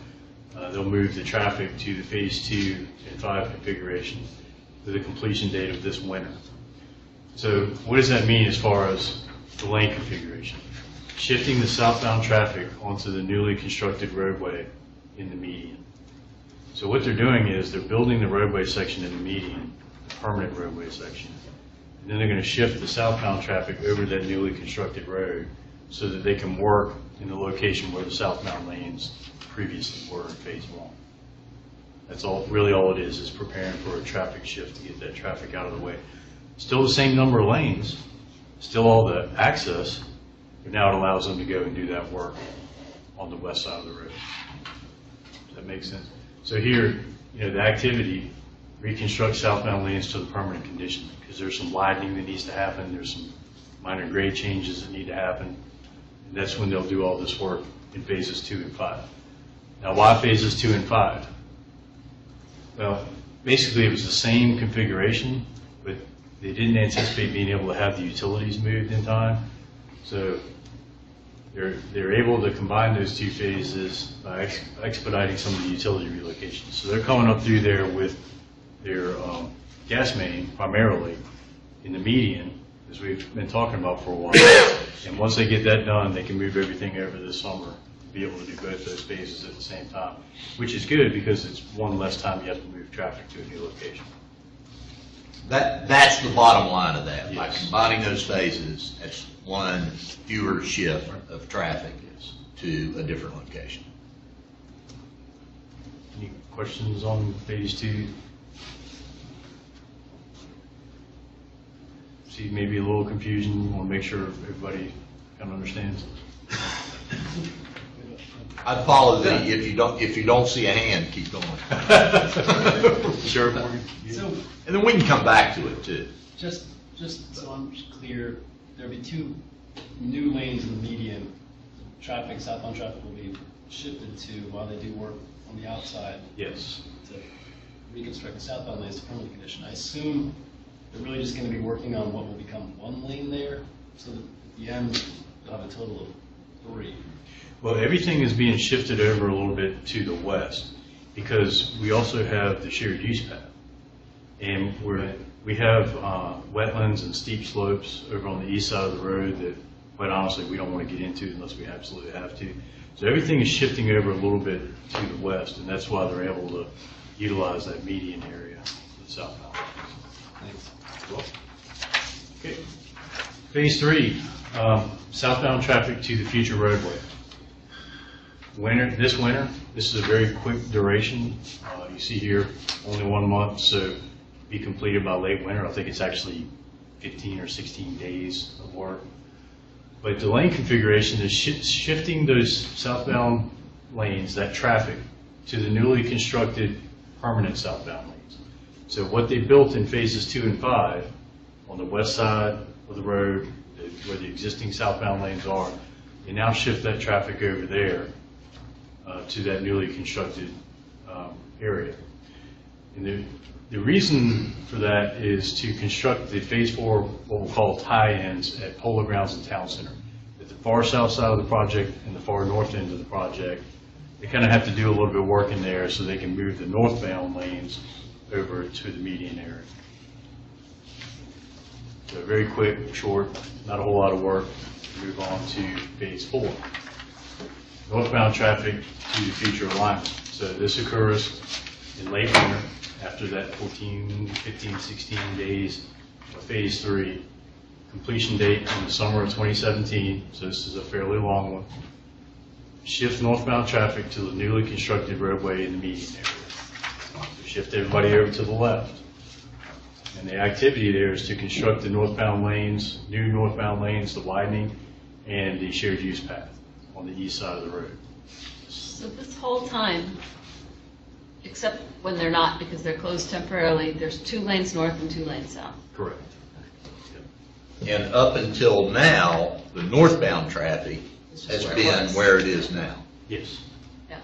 Speaker 10: they'll move the traffic to the phase 2 and 5 configuration with the completion date of this winter. So what does that mean as far as the lane configuration? Shifting the southbound traffic onto the newly constructed roadway in the median. So what they're doing is they're building the roadway section in the median, the permanent roadway section. And then they're going to shift the southbound traffic over that newly constructed road so that they can work in the location where the southbound lanes previously were in phase 1. That's really all it is preparing for a traffic shift to get that traffic out of the way. Still the same number of lanes, still all the access, but now it allows them to go and do that work on the west side of the road. Does that make sense? So here, the activity, reconstruct southbound lanes to the permanent condition, because there's some widening that needs to happen, there's some minor grade changes that need to happen, and that's when they'll do all this work in phases 2 and 5. Now, why phases 2 and 5? Well, basically it was the same configuration, but they didn't anticipate being able to have the utilities moved in time. So they're able to combine those 2 phases by expediting some of the utility relocations. So they're coming up through there with their gas main primarily in the median, as we've been talking about for a while. And once they get that done, they can move everything over this summer to be able to do both those phases at the same time, which is good because it's one less time you have to move traffic to a new location.
Speaker 1: That's the bottom line of that.
Speaker 10: Yes.
Speaker 1: By combining those phases, that's one fewer shift of traffic to a different location.
Speaker 10: Any questions on phase 2? See maybe a little confusion. Want to make sure everybody kind of understands.
Speaker 1: I'd follow the, if you don't see a hand, keep going.
Speaker 10: Sure, Morgan.
Speaker 6: So,
Speaker 1: And then we can come back to it too.
Speaker 6: just so I'm clear, there'll be 2 new lanes in the median. Traffic, southbound traffic will be shifted to while they do work on the outside
Speaker 10: Yes.
Speaker 6: to reconstruct the southbound lanes to permanent condition. I assume they're really just going to be working on what will become 1 lane there, so that at the end you'll have a total of 3.
Speaker 10: Well, everything is being shifted over a little bit to the west because we also have the shared use path. And we have wetlands and steep slopes over on the east side of the road that, quite honestly, we don't want to get into unless we absolutely have to. So everything is shifting over a little bit to the west, and that's why they're able to utilize that median area to the southbound.
Speaker 6: Thanks.
Speaker 10: Okay. Phase 3, southbound traffic to the future roadway. This winter, this is a very quick duration. You see here, only 1 month, so be completed by late winter. I think it's actually 15 or 16 days of work. But the lane configuration is shifting those southbound lanes, that traffic, to the newly constructed permanent southbound lanes. So what they built in phases 2 and 5 on the west side of the road, where the existing southbound lanes are, they now shift that traffic over there to that newly constructed area. And the reason for that is to construct the Phase 4, what we'll call tie-ins at Polo Grounds and Town Center. At the far south side of the project and the far north end of the project, they kind of have to do a little bit of work in there so they can move the northbound lanes over to the median area. So very quick, short, not a whole lot of work. Move on to Phase 4. Northbound traffic to the future alignment. So this occurs in late winter after that 14, 15, 16 days of Phase 3. Completion date in the summer of 2017, so this is a fairly long one. Shift northbound traffic to the newly constructed roadway in the median area. So shift everybody over to the left. And the activity there is to construct the northbound lanes, new northbound lanes, the widening, and the shared use path on the east side of the road.
Speaker 8: So this whole time, except when they're not because they're closed temporarily, there's 2 lanes north and 2 lanes south.
Speaker 10: Correct.
Speaker 1: And up until now, the northbound traffic has been where it is now.
Speaker 10: Yes.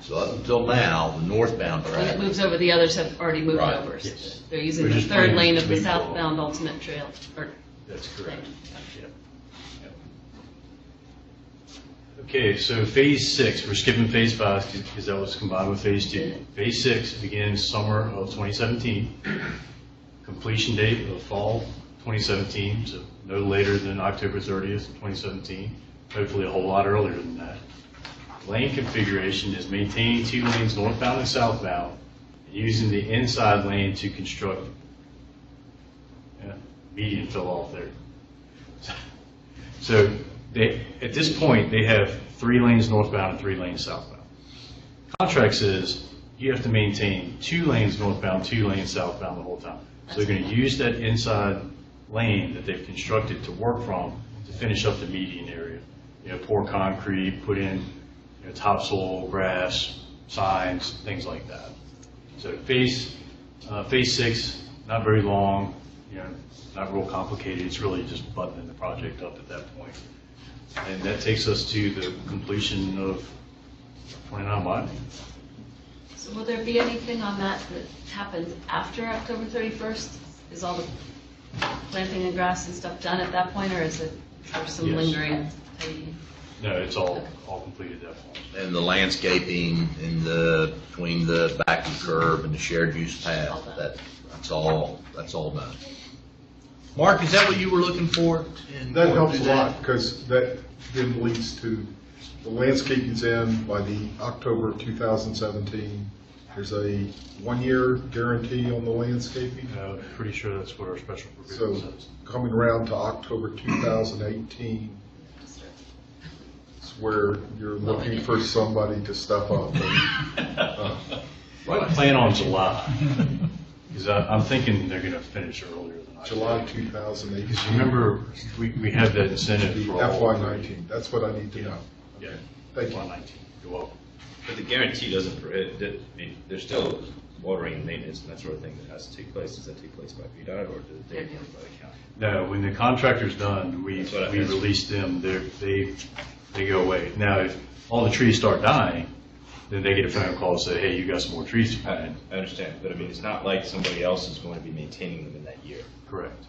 Speaker 1: So up until now, the northbound
Speaker 8: When it
Speaker 1: traffic.
Speaker 8: moves over, the others have already moved
Speaker 1: Right.
Speaker 8: over.
Speaker 10: Yes.
Speaker 8: They're using
Speaker 10: We're
Speaker 8: the
Speaker 10: just
Speaker 8: third
Speaker 10: planning
Speaker 8: lane
Speaker 10: to
Speaker 8: of the
Speaker 10: leave all.
Speaker 8: southbound ultimate trail, or
Speaker 10: That's correct.
Speaker 8: lane.
Speaker 10: Yep. Yep. Okay, so Phase 6, we're skipping Phase 5 because that was combined with Phase 2. Phase 6 begins summer of 2017. Completion date of fall 2017, so no later than October 30th, 2017. Hopefully a whole lot earlier than that. Lane configuration is maintaining 2 lanes northbound and southbound, and using the inside lane to construct. Median fell off there. So at this point, they have 3 lanes northbound and 3 lanes southbound. Contract says you have to maintain 2 lanes northbound, 2 lanes southbound the whole time. So they're going to use that inside lane that they've constructed to work from to finish up the median area. Pour concrete, put in topsoil, grass, signs, things like that. So Phase 6, not very long, not real complicated. It's really just buttoning the project up at that point. And that takes us to the completion of 29 Widening.
Speaker 8: So will there be anything on that that happens after October 31st? Is all the planting and grass and stuff done at that point, or is it for some
Speaker 10: Yes.
Speaker 8: lingering paving?
Speaker 10: No, it's all completed at that point.
Speaker 1: And the landscaping in between the back of the curb and the shared use path, that's all done. Mark, is that what you were looking for?
Speaker 9: That helps a lot, because that then leads to, the landscaping's in by the October 2017. There's a 1-year guarantee on the landscaping.
Speaker 10: Pretty sure that's what our special
Speaker 9: So
Speaker 10: provision says.
Speaker 9: coming around to October 2018, it's where you're looking for somebody to step up.
Speaker 10: I plan on July, because I'm thinking they're going to finish earlier than I.
Speaker 9: July 2018.
Speaker 10: Because remember, we had that incentive
Speaker 9: The
Speaker 10: for all.
Speaker 9: FY19, that's what I need to know.
Speaker 10: Yeah.
Speaker 9: Thank you.
Speaker 10: FY19, you're welcome.
Speaker 11: But the guarantee doesn't prohibit, I mean, there's still watering and maintenance and that sort of thing that has to take place. Does that take place by VDOT or does it take place by the county?
Speaker 10: No, when the contractor's done, we
Speaker 11: That's what I asked.
Speaker 10: release them, they go away. Now, if all the trees start dying, then they get a phone call and say, hey, you got some more trees to plant.
Speaker 11: I understand, but I mean, it's not like somebody else is going to be maintaining them in that year.
Speaker 10: Correct.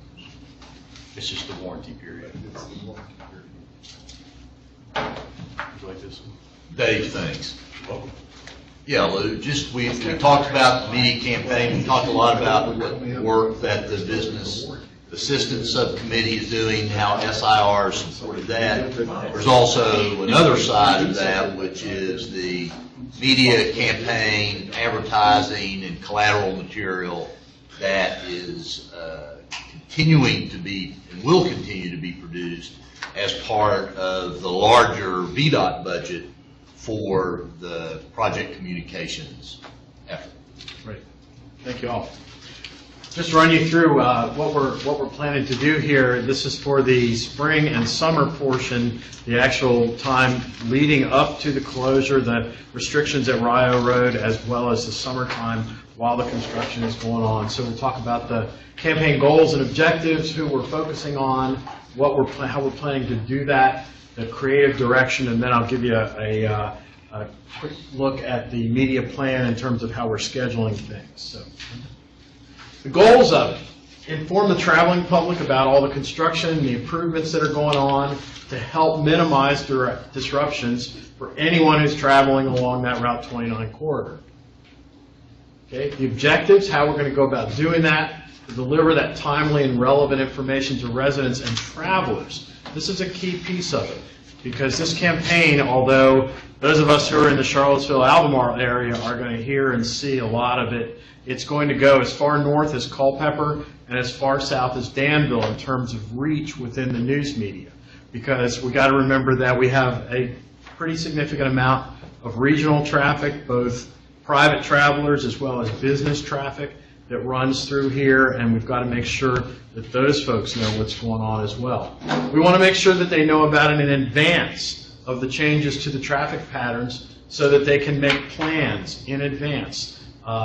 Speaker 10: It's just the warranty period.
Speaker 9: It's the warranty period.
Speaker 10: Would you like this one?
Speaker 1: Dave, thanks. Yeah, Lou, we talked about the media campaign, we talked a lot about the work that the Business Assistance Subcommittee is doing, how SIR supported that. There's also another side of that, which is the media campaign, advertising, and collateral material that is continuing to be, and will continue to be produced as part of the larger VDOT budget for the project communications effort.
Speaker 4: Great. Thank you all. Just to run you through what we're planning to do here. This is for the spring and summer portion, the actual time leading up to the closure, the restrictions at Rio Road, as well as the summertime while the construction is going on. So we'll talk about the campaign goals and objectives, who we're focusing on, how we're planning to do that, the creative direction, and then I'll give you a quick look at the media plan in terms of how we're scheduling things. So The goals of it: inform the traveling public about all the construction, the improvements that are going on to help minimize disruptions for anyone who's traveling along that Route 29 corridor. Okay, the objectives, how we're going to go about doing that, to deliver that timely and relevant information to residents and travelers. This is a key piece of it, because this campaign, although those of us who are in the Charlottesville, Albemarle area are going to hear and see a lot of it, it's going to go as far north as Culpeper and as far south as Danville in terms of reach within the news media. Because we got to remember that we have a pretty significant amount of regional traffic, both private travelers as well as business traffic that runs through here, and we've got to make sure that those folks know what's going on as well. We want to make sure that they know about it in advance of the changes to the traffic patterns so that they can make plans in advance.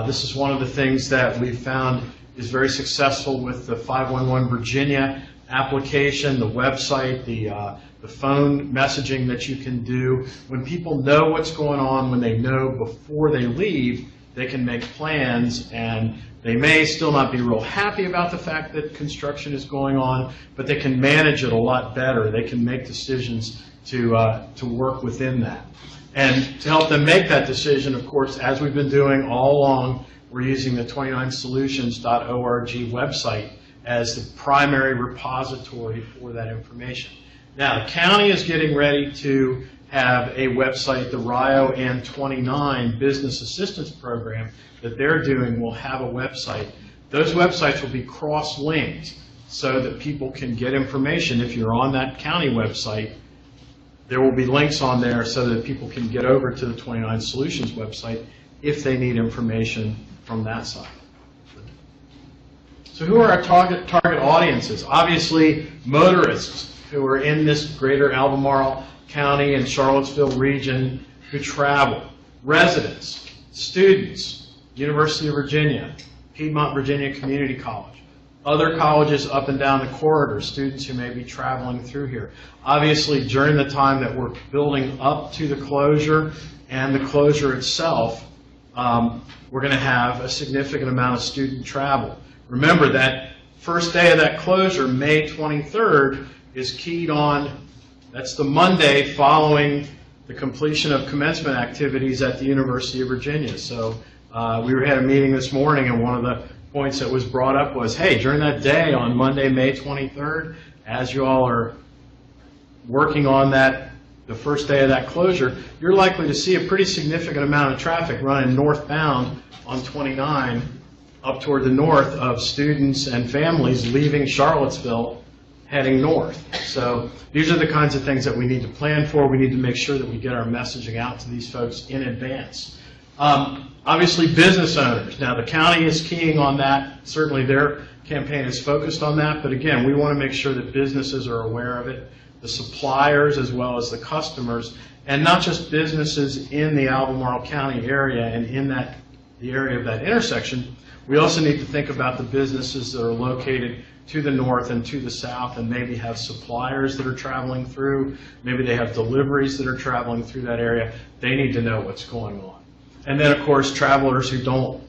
Speaker 4: This is one of the things that we've found is very successful with the 511 Virginia application, the website, the phone messaging that you can do. When people know what's going on, when they know before they leave, they can make plans, and they may still not be real happy about the fact that construction is going on, but they can manage it a lot better. They can make decisions to work within that. And to help them make that decision, of course, as we've been doing all along, we're using the 29solutions.org website as the primary repository for that information. Now, the county is getting ready to have a website, the RIO and 29 Business Assistance Program that they're doing will have a website. Those websites will be cross-linked so that people can get information. If you're on that county website, there will be links on there so that people can get over to the 29 Solutions website if they need information from that side. So who are our target audiences? Obviously, motorists who are in this greater Albemarle County and Charlottesville region who travel, residents, students, University of Virginia, Piedmont Virginia Community College, other colleges up and down the corridor, students who may be traveling through here. Obviously, during the time that we're building up to the closure and the closure itself, we're going to have a significant amount of student travel. Remember that first day of that closure, May 23rd, is keyed on, that's the Monday following the completion of commencement activities at the University of Virginia. So we had a meeting this morning, and one of the points that was brought up was, hey, during that day on Monday, May 23rd, as you all are working on that, the first day of that closure, you're likely to see a pretty significant amount of traffic running northbound on 29 up toward the north of students and families leaving Charlottesville heading north. So these are the kinds of things that we need to plan for. We need to make sure that we get our messaging out to these folks in advance. Obviously, business owners. Now, the county is keying on that. Certainly, their campaign is focused on that. But again, we want to make sure that businesses are aware of it, the suppliers as well as the customers, and not just businesses in the Albemarle County area and in the area of that intersection. We also need to think about the businesses that are located to the north and to the south and maybe have suppliers that are traveling through. Maybe they have deliveries that are traveling through that area. They need to know what's going on. And then, of course, travelers who don't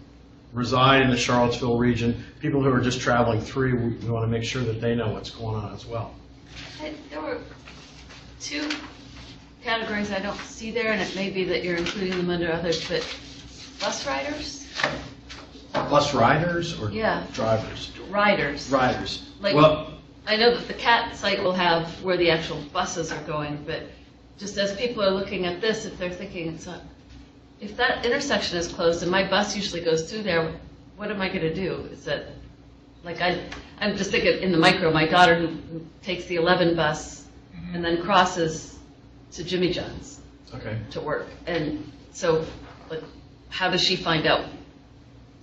Speaker 4: reside in the Charlottesville region, people who are just traveling through, we want to make sure that they know what's going on as well.
Speaker 8: There were two categories I don't see there, and it may be that you're including them under others, but bus riders?
Speaker 4: Bus riders or
Speaker 8: Yeah.
Speaker 4: drivers?
Speaker 8: Riders.
Speaker 4: Riders.
Speaker 8: Like,
Speaker 4: well,
Speaker 8: I know that the CAT site will have where the actual buses are going, but just as people are looking at this, if they're thinking, if that intersection is closed and my bus usually goes through there, what am I going to do? Is that, like, I'm just thinking in the micro, my daughter who takes the 11 bus and then crosses to Jimmy John's to work. And so, like, how does she find out?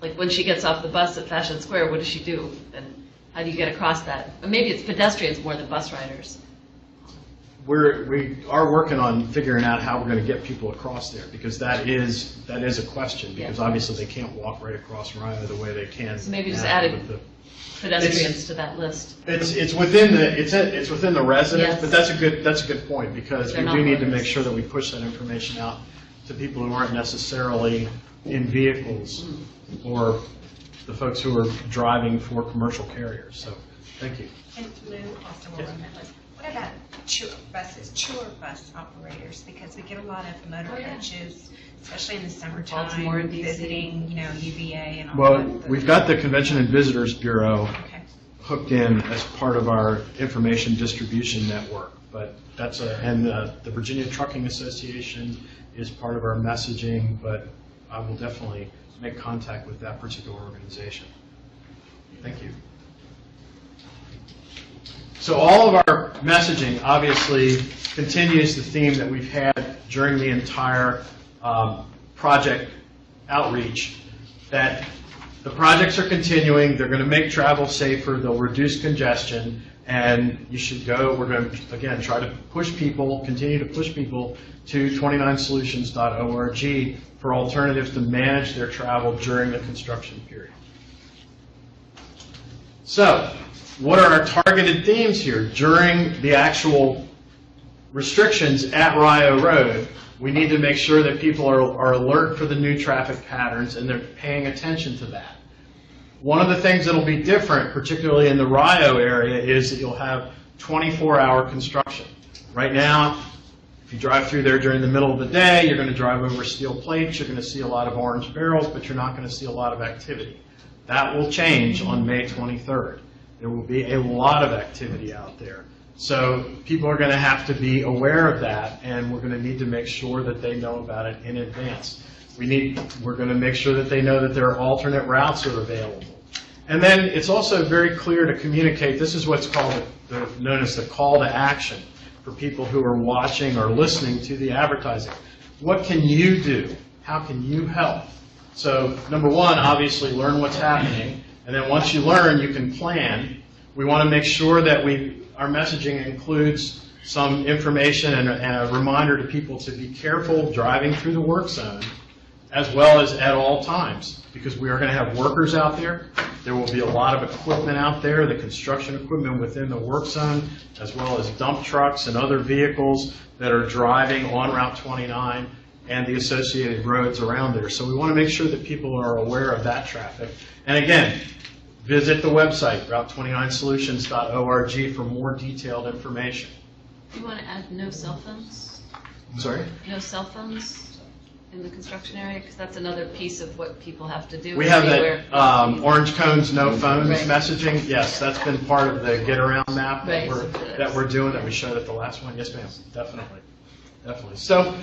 Speaker 8: Like, when she gets off the bus at Fashion Square, what does she do? And how do you get across that? Or maybe it's pedestrians more than bus riders.
Speaker 4: we are working on figuring out how we're going to get people across there, because that is a question, because obviously they can't walk right across Rhino the way they can.
Speaker 8: So maybe just adding pedestrians to that list.
Speaker 4: It's within the residents,
Speaker 8: Yes.
Speaker 4: but that's a good point, because we do need to make sure that we push that information out to people who aren't necessarily in vehicles or the folks who are driving for commercial carriers. So, thank you.
Speaker 3: And Lou, also while we're on that list, what about tour bus operators? Because we get a lot of motor coaches, especially in the
Speaker 8: Baltimore
Speaker 3: summertime,
Speaker 8: and DC.
Speaker 3: visiting, UVA and all that.
Speaker 4: Well, we've got the Convention and Visitors Bureau
Speaker 3: Okay.
Speaker 4: hooked in as part of our information distribution network, but that's and the Virginia Trucking Association is part of our messaging, but I will definitely make contact with that particular organization. Thank you. So all of our messaging obviously continues the theme that we've had during the entire project outreach, that the projects are continuing, they're going to make travel safer, they'll reduce congestion, and you should go, we're going to, again, try to push people, continue to push people to 29solutions.org for alternatives to manage their travel during the construction period. So, what are our targeted themes here? During the actual restrictions at Rio Road, we need to make sure that people are alert for the new traffic patterns and they're paying attention to that. One of the things that will be different, particularly in the Rio area, is that you'll have 24-hour construction. Right now, if you drive through there during the middle of the day, you're going to drive over steel plates, you're going to see a lot of orange barrels, but you're not going to see a lot of activity. That will change on May 23rd. There will be a lot of activity out there. So people are going to have to be aware of that, and we're going to need to make sure that they know about it in advance. We're going to make sure that they know that there are alternate routes that are available. And then it's also very clear to communicate, this is what's called known as the call to action for people who are watching or listening to the advertising. What can you do? How can you help? So number one, obviously learn what's happening, and then once you learn, you can plan. We want to make sure that our messaging includes some information and a reminder to people to be careful driving through the work zone, as well as at all times, because we are going to have workers out there. There will be a lot of equipment out there, the construction equipment within the work zone, as well as dump trucks and other vehicles that are driving on Route 29 and the associated roads around there. So we want to make sure that people are aware of that traffic. And again, visit the website, route29solutions.org, for more detailed information.
Speaker 8: You want to add no cell phones?
Speaker 4: Sorry?
Speaker 8: No cell phones in the construction area? Because that's another piece of what people have to do.
Speaker 4: We have
Speaker 8: everywhere.
Speaker 4: that orange cones, no phones
Speaker 8: Right.
Speaker 4: messaging. Yes, that's been part of the get around map that
Speaker 8: Right.
Speaker 4: we're doing, that we showed at the last one. Yes, ma'am, definitely. Definitely. So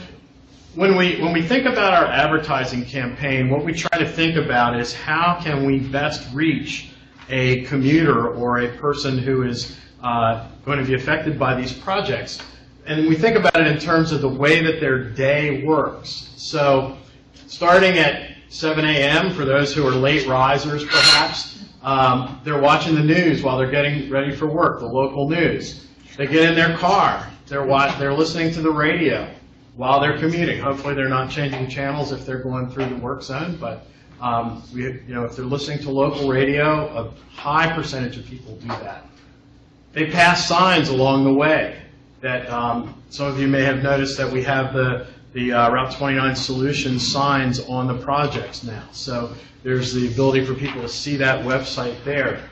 Speaker 4: when we think about our advertising campaign, what we try to think about is how can we best reach a commuter or a person who is going to be affected by these projects. And we think about it in terms of the way that their day works. So starting at 7 a.m. for those who are late risers perhaps, they're watching the news while they're getting ready for work, the local news. They get in their car, they're listening to the radio while they're commuting. Hopefully they're not changing channels if they're going through the work zone, but if they're listening to local radio, a high percentage of people do that. They pass signs along the way that some of you may have noticed that we have the Route 29 Solutions signs on the projects now. So there's the ability for people to see that website there.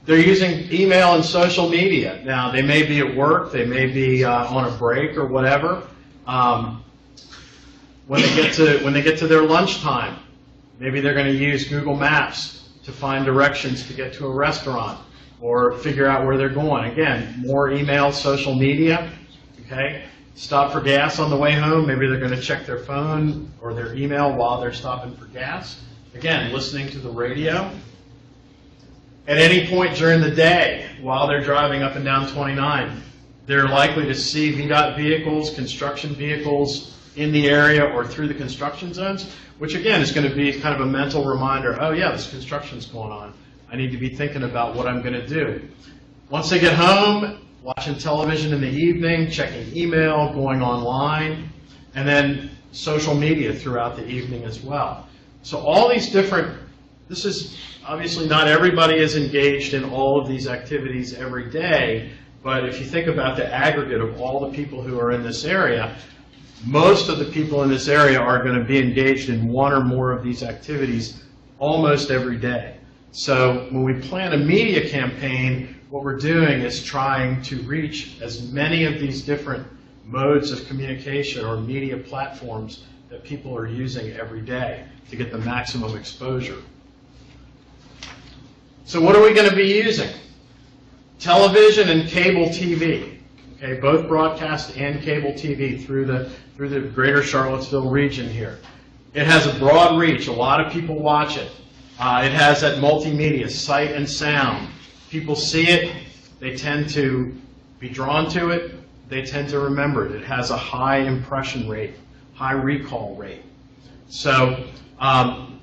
Speaker 4: They're using email and social media. Now, they may be at work, they may be on a break or whatever. When they get to their lunchtime, maybe they're going to use Google Maps to find directions to get to a restaurant or figure out where they're going. Again, more email, social media, okay? Stop for gas on the way home. Maybe they're going to check their phone or their email while they're stopping for gas. Again, listening to the radio. At any point during the day, while they're driving up and down 29, they're likely to see VDOT vehicles, construction vehicles in the area or through the construction zones, which again is going to be kind of a mental reminder, oh yeah, this construction's going on. I need to be thinking about what I'm going to do. Once they get home, watching television in the evening, checking email, going online, and then social media throughout the evening as well. So all these different, this is obviously not everybody is engaged in all of these activities every day, but if you think about the aggregate of all the people who are in this area, most of the people in this area are going to be engaged in one or more of these activities almost every day. So when we plan a media campaign, what we're doing is trying to reach as many of these different modes of communication or media platforms that people are using every day to get the maximum exposure. So what are we going to be using? Television and cable TV. Okay, both broadcast and cable TV through the greater Charlottesville region here. It has a broad reach. A lot of people watch it. It has that multimedia, sight and sound. People see it. They tend to be drawn to it. They tend to remember it. It has a high impression rate, high recall rate. So, and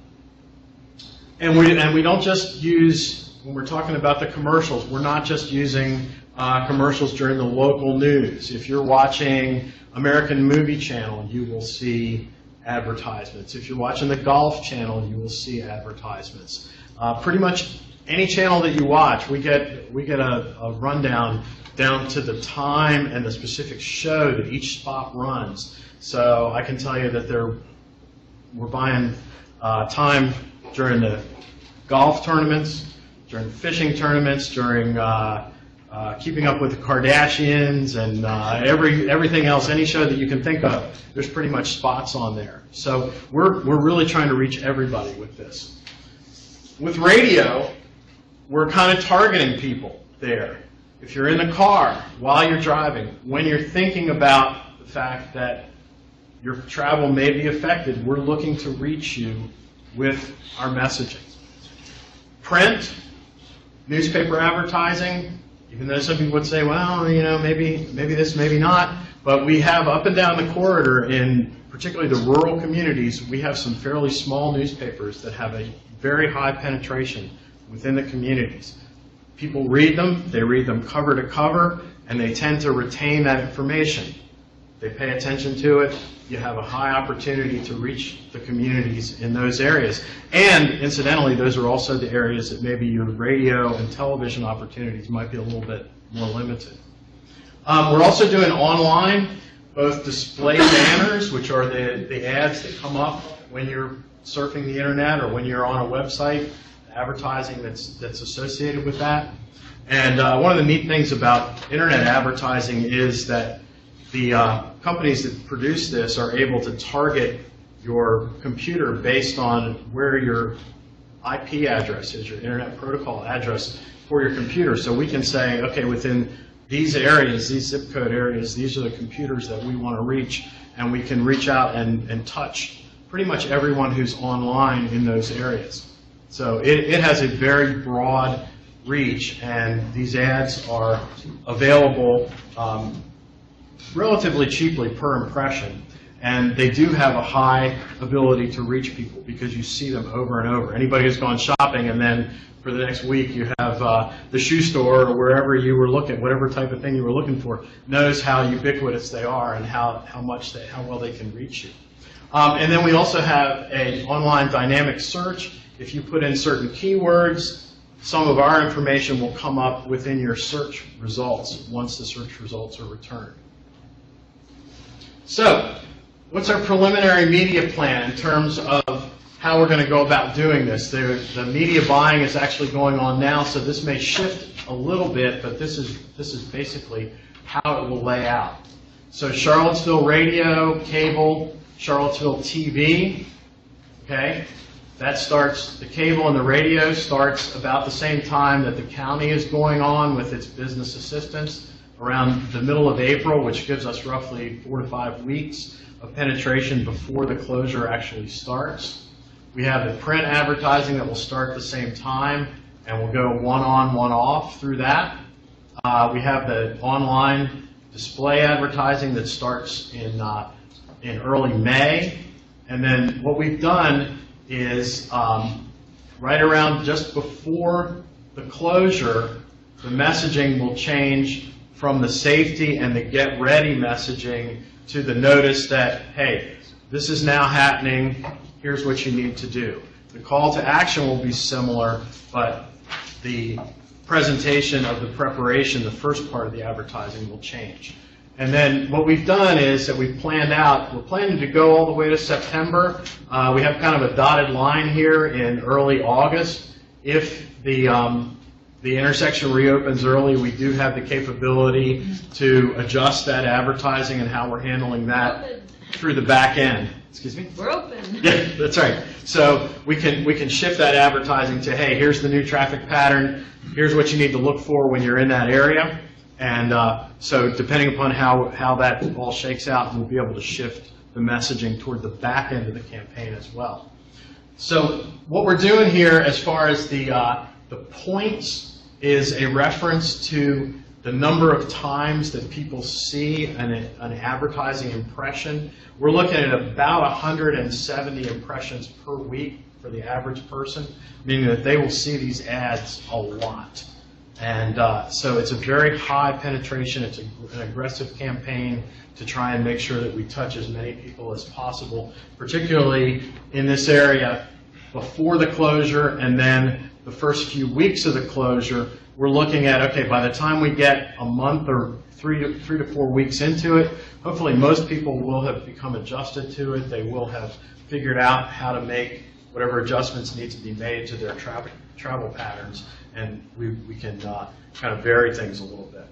Speaker 4: we don't just use, when we're talking about the commercials, we're not just using commercials during the local news. If you're watching American Movie Channel, you will see advertisements. If you're watching the Golf Channel, you will see advertisements. Pretty much any channel that you watch, we get a rundown down to the time and the specific show that each spot runs. So I can tell you that we're buying time during the golf tournaments, during fishing tournaments, during Keeping Up with the Kardashians, and everything else, any show that you can think of, there's pretty much spots on there. So we're really trying to reach everybody with this. With radio, we're kind of targeting people there. If you're in the car, while you're driving, when you're thinking about the fact that your travel may be affected, we're looking to reach you with our messaging. Print, newspaper advertising, even though some people would say, well, you know, maybe this, maybe not, but we have up and down the corridor in particularly the rural communities, we have some fairly small newspapers that have a very high penetration within the communities. People read them, they read them cover to cover, and they tend to retain that information. They pay attention to it. You have a high opportunity to reach the communities in those areas. And incidentally, those are also the areas that maybe your radio and television opportunities might be a little bit more limited. We're also doing online, both display banners, which are the ads that come up when you're surfing the internet or when you're on a website, advertising that's associated with that. And one of the neat things about internet advertising is that the companies that produce this are able to target your computer based on where your IP address is, your internet protocol address for your computer. So we can say, okay, within these areas, these zip code areas, these are the computers that we want to reach, and we can reach out and touch pretty much everyone who's online in those areas. So it has a very broad reach, and these ads are available relatively cheaply per impression, and they do have a high ability to reach people because you see them over and over. Anybody who's gone shopping and then for the next week you have the shoe store or wherever you were looking, whatever type of thing you were looking for, knows how ubiquitous they are and how well they can reach you. And then we also have an online dynamic search. If you put in certain keywords, some of our information will come up within your search results once the search results are returned. So, what's our preliminary media plan in terms of how we're going to go about doing this? The media buying is actually going on now, so this may shift a little bit, but this is basically how it will lay out. So Charlottesville radio, cable, Charlottesville TV, okay? That starts, the cable and the radio starts about the same time that the county is going on with its business assistance, around the middle of April, which gives us roughly 4 to 5 weeks of penetration before the closure actually starts. We have the print advertising that will start at the same time, and we'll go one on, one off through that. We have the online display advertising that starts in early May. And then what we've done is right around just before the closure, the messaging will change from the safety and the get ready messaging to the notice that, hey, this is now happening, here's what you need to do. The call to action will be similar, but the presentation of the preparation, the first part of the advertising, will change. And then what we've done is that we've planned out, we're planning to go all the way to September. We have kind of a dotted line here in early August. if the intersection reopens early, we do have the capability to adjust that advertising and how we're handling that through the back end. Excuse me?
Speaker 8: We're open.
Speaker 4: Yeah, that's right. So we can shift that advertising to, hey, here's the new traffic pattern, here's what you need to look for when you're in that area. And so depending upon how that all shakes out, we'll be able to shift the messaging toward the back end of the campaign as well. So what we're doing here as far as the points is a reference to the number of times that people see an advertising impression. We're looking at about 170 impressions per week for the average person, meaning that they will see these ads a lot. And so it's a very high penetration. It's an aggressive campaign to try and make sure that we touch as many people as possible, particularly in this area before the closure and then the first few weeks of the closure. We're looking at, okay, by the time we get a month or three to 4 weeks into it, hopefully most people will have become adjusted to it. They will have figured out how to make whatever adjustments need to be made to their travel patterns, and we can kind of vary things a little bit.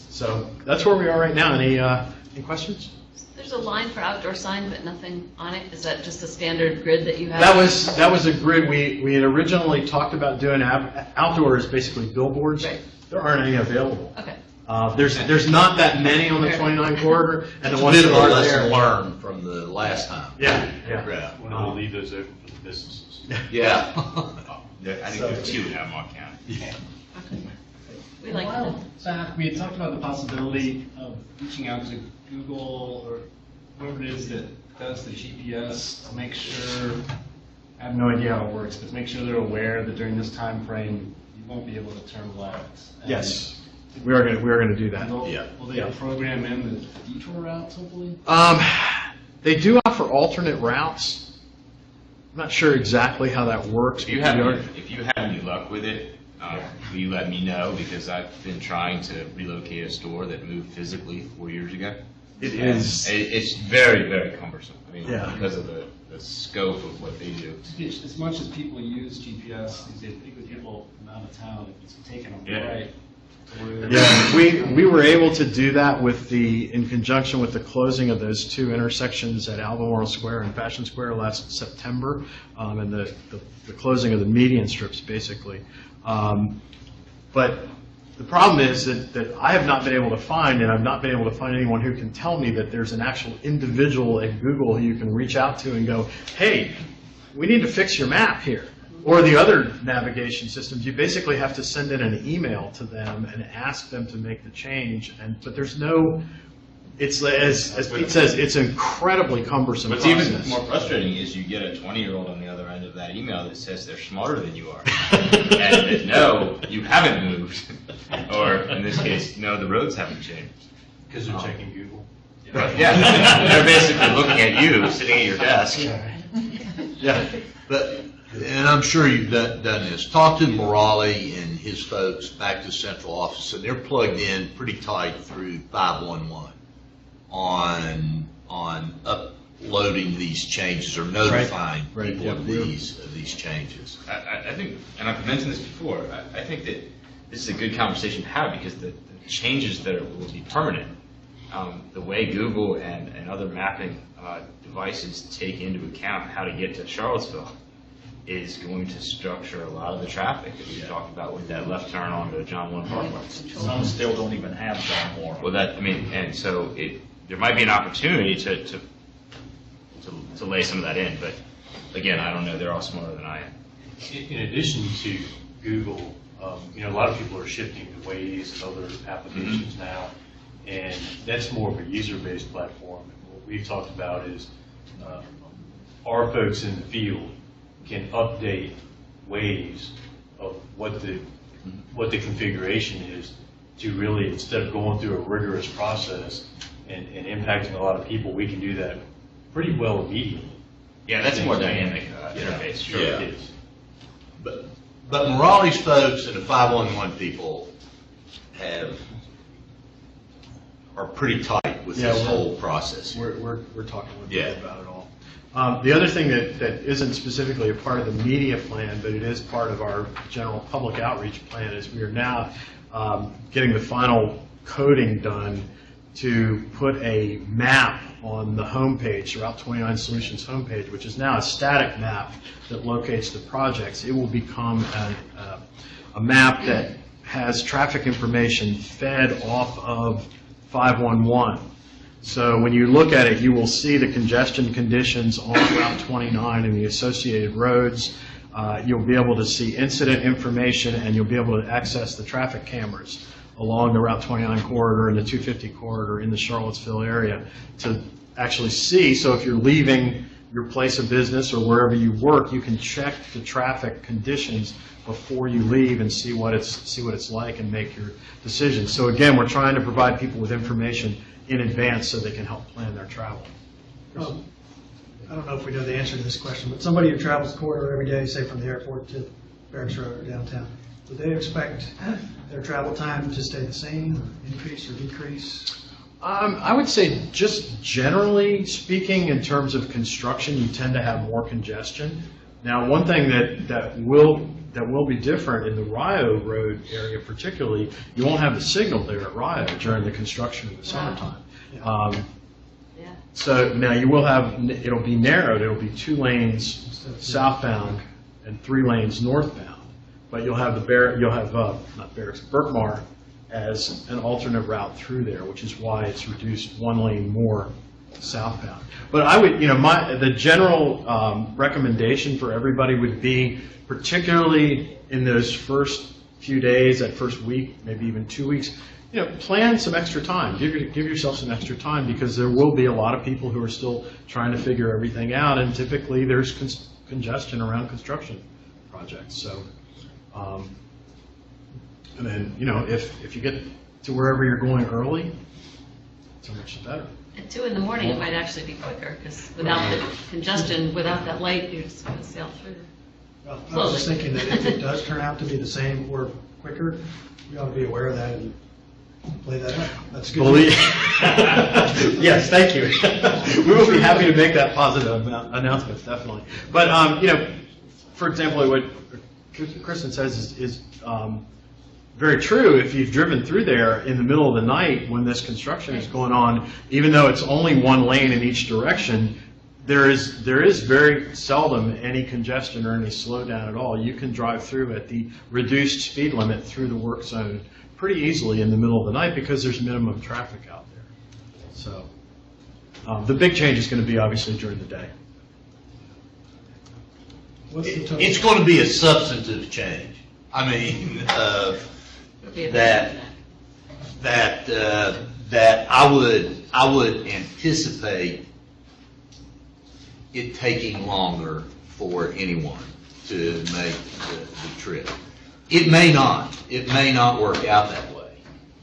Speaker 4: So that's where we are right now. Any questions?
Speaker 8: There's a line for outdoor sign, but nothing on it. Is that just a standard grid that you have?
Speaker 4: That was a grid we had originally talked about doing. Outdoors, basically billboards.
Speaker 8: Right.
Speaker 4: There aren't any available.
Speaker 8: Okay.
Speaker 4: There's not that many on the 29 corridor, and
Speaker 1: It's
Speaker 4: the
Speaker 1: a
Speaker 4: ones
Speaker 1: bit of
Speaker 4: that
Speaker 1: a
Speaker 4: are
Speaker 1: lesson
Speaker 4: there.
Speaker 1: learned from the last time.
Speaker 4: Yeah.
Speaker 10: When we'll leave those open for the businesses.
Speaker 1: Yeah.
Speaker 11: I think there's two in Mont County.
Speaker 10: Yeah.
Speaker 8: We like
Speaker 6: A
Speaker 8: that.
Speaker 6: while back, we had talked about the possibility of reaching out to Google or whoever it is that does the GPS to make sure, I have no idea how it works, but to make sure they're aware that during this time frame, you won't be able to turn left. And
Speaker 4: Yes, we are going to do that.
Speaker 1: Yeah.
Speaker 6: Will they program in the detour routes, hopefully?
Speaker 4: They do offer alternate routes. I'm not sure exactly how that works.
Speaker 11: If you have any luck with it, will you let me know? Because I've been trying to relocate a store that moved physically 4 years ago.
Speaker 4: It is.
Speaker 11: It's very, very cumbersome. I mean,
Speaker 4: Yeah.
Speaker 11: because of the scope of what they do.
Speaker 6: As much as people use GPS these days, particularly people from out of town, if it's taking them
Speaker 11: Yeah.
Speaker 6: right to where
Speaker 4: Yeah, we were able to do that in conjunction with the closing of those two intersections at Albemarle Square and Fashion Square last September, and the closing of the median strips, basically. But the problem is that I have not been able to find, and I've not been able to find anyone who can tell me that there's an actual individual at Google who you can reach out to and go, hey, we need to fix your map here. Or the other navigation systems, you basically have to send in an email to them and ask them to make the change. But there's no, it's as Pete says, it's an incredibly cumbersome
Speaker 11: What's
Speaker 4: process.
Speaker 11: even more frustrating is you get a 20-year-old on the other end of that email that says they're smarter than you are. And that, no, you haven't moved. Or in this case, no, the roads haven't changed.
Speaker 10: Because they're checking Google.
Speaker 11: Right, yeah, they're basically looking at you, sitting at your desk.
Speaker 4: Yeah.
Speaker 1: And I'm sure you've done this. Talk to Morale and his folks back to the central office, and they're plugged in pretty tight through 511 on uploading these changes or notifying people of these changes.
Speaker 11: I think, and I've mentioned this before, I think that this is a good conversation to have because the changes that will be permanent, the way Google and other mapping devices take into account how to get to Charlottesville is going to structure a lot of the traffic that we talked about with that left turn onto John 1 Parkway.
Speaker 7: Some still don't even have John Moore.
Speaker 11: Well, and so there might be an opportunity to lay some of that in, but again, I don't know. They're all smarter than I am.
Speaker 10: In addition to Google, a lot of people are shifting to Waze and other applications now, and that's more of a user-based platform. And what we've talked about is our folks in the field can update Waze of what the configuration is to really, instead of going through a rigorous process and impacting a lot of people, we can do that pretty well immediately.
Speaker 11: Yeah, that's a more dynamic interface. Sure,
Speaker 1: Yeah.
Speaker 11: it is.
Speaker 1: But Morale's folks and the 511 people are pretty tight with this whole process.
Speaker 4: We're talking with them about it all. The other thing that isn't specifically a part of the media plan, but it is part of our general public outreach plan, is we are now getting the final coding done to put a map on the homepage, Route 29 Solutions homepage, which is now a static map that locates the projects. It will become a map that has traffic information fed off of 511. So when you look at it, you will see the congestion conditions on Route 29 and the associated roads. You'll be able to see incident information, and you'll be able to access the traffic cameras along the Route 29 corridor and the 250 corridor in the Charlottesville area to actually see. So if you're leaving your place of business or wherever you work, you can check the traffic conditions before you leave and see what it's like and make your decision. So again, we're trying to provide people with information in advance so they can help plan their travel.
Speaker 13: I don't know if we know the answer to this question, but somebody who travels the corridor every day, say from the airport to Barracks Road or downtown, would they expect their travel time to stay the same, or increase or decrease?
Speaker 4: I would say just generally speaking, in terms of construction, you tend to have more congestion. Now, one thing that will be different in the Rio Road area particularly, you won't have the signal there at Rio during the construction in the summertime. So now you will have, it'll be narrowed, it'll be 2 lanes southbound and 3 lanes northbound. But you'll have Berkmar as an alternate route through there, which is why it's reduced 1 lane more southbound. But I would, the general recommendation for everybody would be, particularly in those first few days, that first week, maybe even 2 weeks, plan some extra time. Give yourself some extra time, because there will be a lot of people who are still trying to figure everything out, and typically there's congestion around construction projects. So, and then, if you get to wherever you're going early, so much better.
Speaker 8: At 2 in the morning, it might actually be quicker, because without the congestion, without that light, you're just going to sail through.
Speaker 13: Well, I was just thinking that if it does turn out to be the same or quicker, we ought to be aware of that and play that up. That's good.
Speaker 4: Yes, thank you. We will be happy to make that positive announcement, definitely. But, for example, what Kristen says is very true. If you've driven through there in the middle of the night when this construction is going on, even though it's only 1 lane in each direction, there is very seldom any congestion or any slowdown at all. You can drive through at the reduced speed limit through the work zone pretty easily in the middle of the night, because there's minimum traffic out there. So the big change is going to be obviously during the day.
Speaker 1: It's going to be a substantive change. I mean, that I would anticipate it taking longer for anyone to make the trip. It may not work out that way.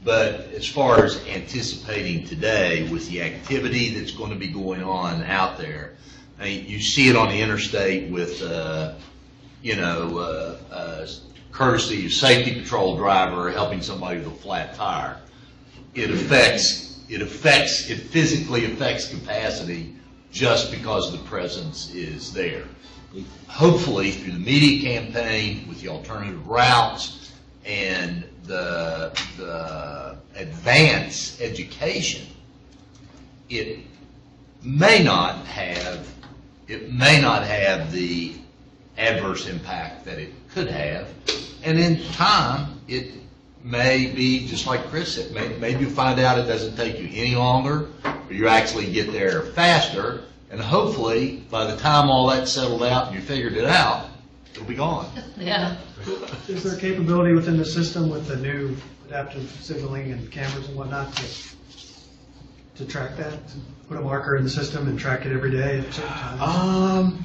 Speaker 1: But as far as anticipating today, with the activity that's going to be going on out there, I mean, you see it on the interstate with, courtesy of safety patrol driver helping somebody with a flat tire. It physically affects capacity just because the presence is there. Hopefully, through the media campaign, with the alternative routes and the advanced education, it may not have the adverse impact that it could have, and in time it may be just like Chris said. Maybe you find out it doesn't take you any longer, or you actually get there faster, and hopefully by the time all that's settled out and you figured it out, it'll be gone.
Speaker 8: Yeah.
Speaker 13: Is there capability within the system with the new adaptive signaling and cameras and whatnot to track that, to put a marker in the system and track it every day at certain times?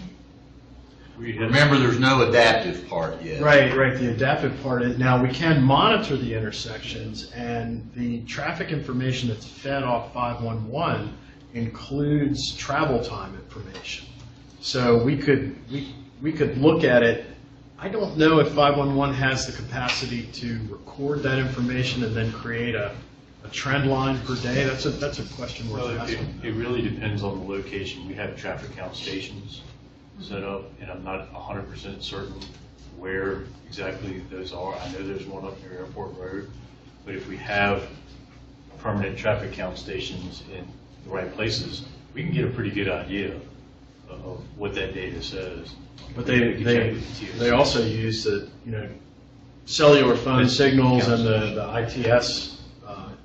Speaker 1: Remember, there's no adaptive part yet.
Speaker 4: Right. The adaptive part is, now we can monitor the intersections, and the traffic information that's fed off 511 includes travel time information. So we could look at it. I don't know if 511 has the capacity to record that information and then create a a trend line per day? That's a question
Speaker 10: Well,
Speaker 4: worth
Speaker 10: it
Speaker 4: asking.
Speaker 10: it really depends on the location. We have traffic count stations set up, and I'm not 100% certain where exactly those are. I know there's one up near Airport Road, but if we have permanent traffic count stations in the right places, we can get a pretty good idea of what that data says.
Speaker 4: But
Speaker 10: We can check with the
Speaker 4: they
Speaker 10: TOC.
Speaker 4: also use the, cellular phone
Speaker 10: But-
Speaker 4: signals and the ITS,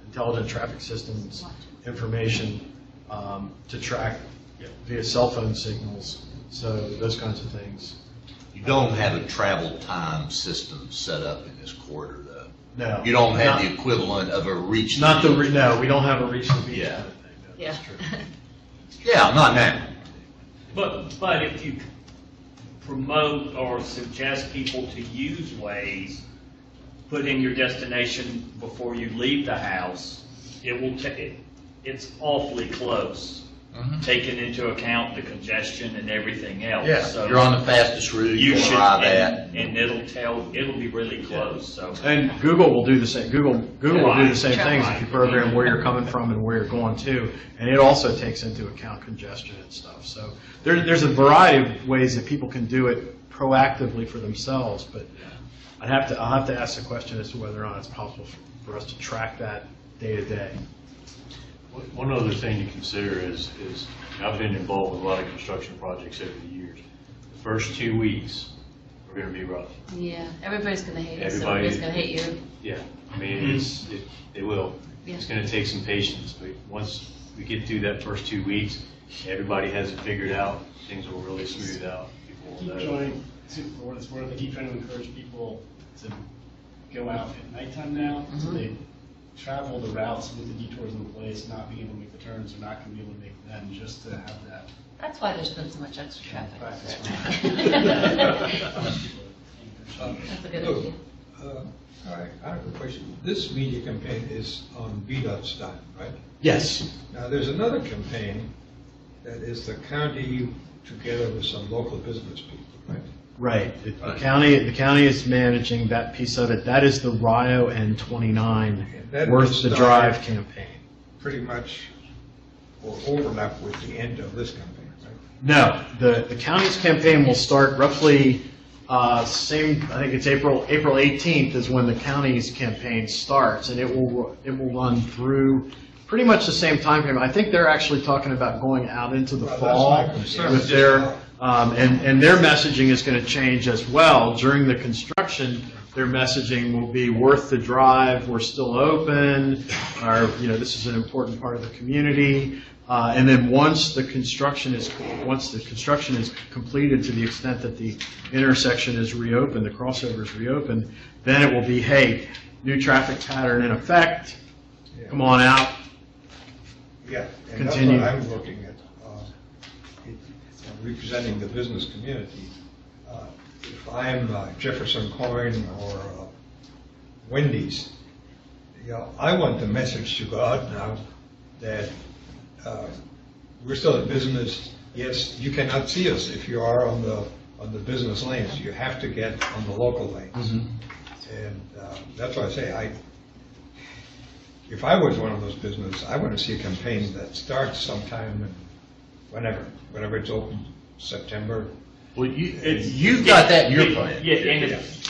Speaker 4: intelligent traffic systems information, to track via cell phone signals, so those kinds of things.
Speaker 1: You don't have a travel time system set up in this corridor, though.
Speaker 4: No.
Speaker 1: You don't have
Speaker 4: Not-
Speaker 1: the equivalent of a reach.
Speaker 4: Not no, we don't have a reach the beach
Speaker 1: Yeah.
Speaker 4: kind of thing. No,
Speaker 8: Yeah.
Speaker 4: that's true.
Speaker 1: Yeah, not now.
Speaker 7: But if you promote or suggest people to use Waze, put in your destination before you leave the house, it's awfully close, taking into account the congestion and everything else.
Speaker 4: Yeah,
Speaker 7: So
Speaker 1: You're on the fastest route
Speaker 7: you
Speaker 1: you
Speaker 7: should,
Speaker 1: arrive at.
Speaker 7: and it'll be really close, so.
Speaker 4: And Google will do the same. Google will do the same
Speaker 7: Right.
Speaker 4: things if you program where you're coming from and where you're going to, and it also takes into account congestion and stuff. So there's a variety of ways that people can do it proactively for themselves. But I'll have to ask the question as to whether or not it's possible for us to track that day to day.
Speaker 10: One other thing to consider is I've been involved with a lot of construction projects over the years. The first 2 weeks are going to be rough.
Speaker 8: Yeah, everybody's gonna hate us,
Speaker 10: Everybody-
Speaker 8: everybody's gonna hate you.
Speaker 10: Yeah, I mean, it will.
Speaker 8: Yeah.
Speaker 10: It's going to take some patience, but once we get through that first 2 weeks, everybody has it figured out, things will really smooth out. People will
Speaker 6: Keep
Speaker 10: know.
Speaker 6: trying, for what it's worth, I keep trying to encourage people to go out at nighttime now, so they travel the routes with the detours in place, not being able to make the turns, or not going to be able to make them, just to have that
Speaker 8: That's why there's been so much extra traffic.
Speaker 6: practice.
Speaker 8: That's a good
Speaker 2: Look,
Speaker 8: idea.
Speaker 2: All right, I have a question. This media campaign is on VDOT's dime, right?
Speaker 4: Yes.
Speaker 2: Now, there's another campaign that is the county together with some local business people, right?
Speaker 4: Right. The county is managing that piece of it. That is the Rio and 29
Speaker 2: That
Speaker 4: Worth
Speaker 2: was
Speaker 4: the
Speaker 2: started
Speaker 4: Drive campaign.
Speaker 2: Pretty much, or overlap with the end of this campaign, right?
Speaker 4: No, the county's campaign will start roughly I think it's April 18th is when the county's campaign starts, and it will run through pretty much the same time frame. I think they're actually talking about going out into the
Speaker 2: Well,
Speaker 4: fall
Speaker 2: that's my concern.
Speaker 4: with their, and their messaging is going to change as well. During the construction, their messaging will be worth the drive, we're still open, or, this is an important part of the community. And then once the construction is completed to the extent that the intersection is reopened, the crossover is reopened, then it will be, hey, new traffic pattern in effect, come on out.
Speaker 2: Yeah, and that's
Speaker 4: Continue.
Speaker 2: what I'm looking at, representing the business community. If I'm Jefferson Coin or Wendy's, I want the message to go out now that we're still in business. Yes, you cannot see us if you are on the business lanes. You have to get on the local lanes. And that's why I say if I was one of those businesses, I want to see a campaign that starts sometime in whenever it's open, September.
Speaker 1: Well, you've got that in your plan.
Speaker 7: Yeah, and if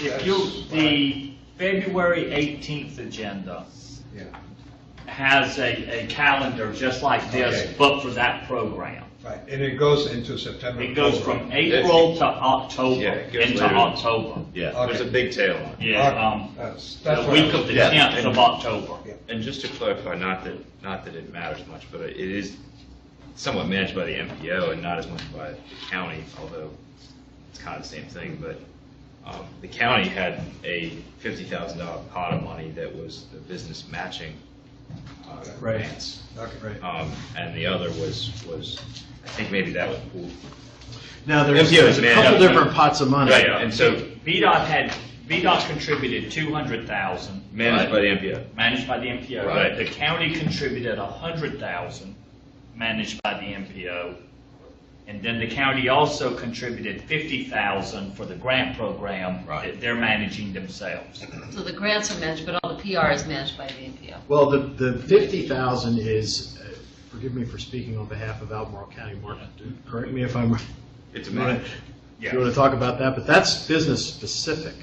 Speaker 7: the February 18th agenda
Speaker 2: Yeah.
Speaker 7: has a calendar just like this,
Speaker 2: Okay.
Speaker 7: but for that program.
Speaker 2: Right, and it goes into September.
Speaker 7: It goes from April to October,
Speaker 11: Yeah, it goes
Speaker 7: into
Speaker 11: later.
Speaker 7: October.
Speaker 11: Yeah,
Speaker 2: Okay.
Speaker 11: there's a big tail on it.
Speaker 7: Yeah,
Speaker 2: That's
Speaker 7: the
Speaker 2: what
Speaker 7: week
Speaker 2: I-
Speaker 7: of the
Speaker 1: Yeah.
Speaker 7: 10th of October.
Speaker 11: And just to clarify, not that it matters much, but it is somewhat managed by the MPO and not as much by the county, although it's kind of the same thing. But the county had a $50,000 pot of money that was the business matching grants.
Speaker 2: Okay.
Speaker 11: And the other was, I think maybe that was pooled.
Speaker 4: Now, there's
Speaker 11: MPO is
Speaker 4: a
Speaker 11: managed-
Speaker 4: couple different pots of money.
Speaker 11: Right, and so
Speaker 7: VDOT contributed 200,000.
Speaker 11: managed by the MPO.
Speaker 7: Managed by the MPO.
Speaker 11: Right.
Speaker 7: The county contributed 100,000, managed by the MPO. And then the county also contributed $50,000 for the grant program that they're managing themselves.
Speaker 8: So the grants are managed, but all the PR is managed by the NPO.
Speaker 4: Well, the 50,000 is, forgive me for speaking on behalf of Albemarle County, Mark, correct me if I'm.
Speaker 11: It's a
Speaker 4: You wanna-
Speaker 11: match.
Speaker 4: You want to talk about that, but that's business specific,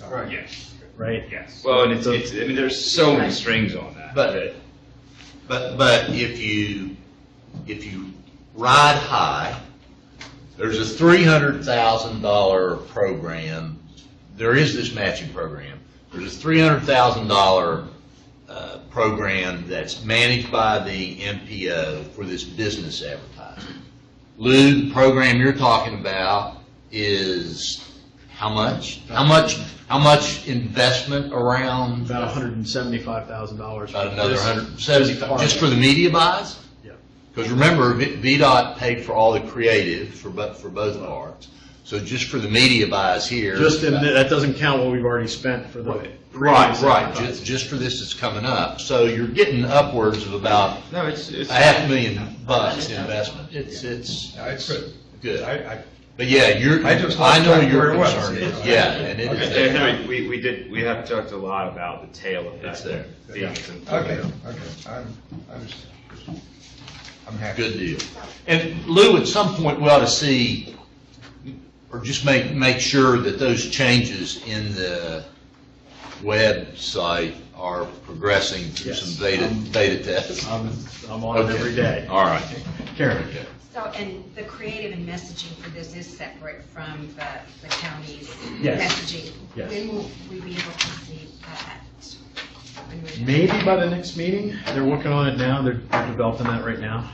Speaker 2: Right.
Speaker 7: Yes,
Speaker 4: right?
Speaker 7: yes.
Speaker 11: Well, and it's, I mean, there's so many strings on that.
Speaker 1: But if you ride high, there's a $300,000 program. There is this matching program. There's a $300,000 program that's managed by the MPO for this business advertising. Lou, the program you're talking about is how much? How much investment around?
Speaker 4: About $175,000.
Speaker 1: About another 175, just for the media buys?
Speaker 4: Yeah.
Speaker 1: Because remember, VDOT paid for all the creative for both parts. So just for the media buys here.
Speaker 4: That doesn't count what we've already spent for the.
Speaker 1: Right, just for this that's coming up. So you're getting upwards of about
Speaker 11: No, it's
Speaker 1: $500,000 investment. It's
Speaker 2: good.
Speaker 1: good. But yeah, I know you're concerned. Yeah, and it is there.
Speaker 11: Henry, we have talked a lot about the tail of that.
Speaker 1: It's there.
Speaker 2: Okay, I'm happy.
Speaker 1: Good deal. And Lou, at some point, we ought to see, or just make sure that those changes in the website are progressing through some beta tests.
Speaker 4: I'm on it every day.
Speaker 1: All right.
Speaker 4: Karen.
Speaker 3: So, and the creative and messaging for this is separate from the county's
Speaker 4: Yes.
Speaker 3: messaging.
Speaker 4: Yes.
Speaker 3: When will we be able to see that? When we're done?
Speaker 4: Maybe by the next meeting. They're working on it now. They're developing that right now.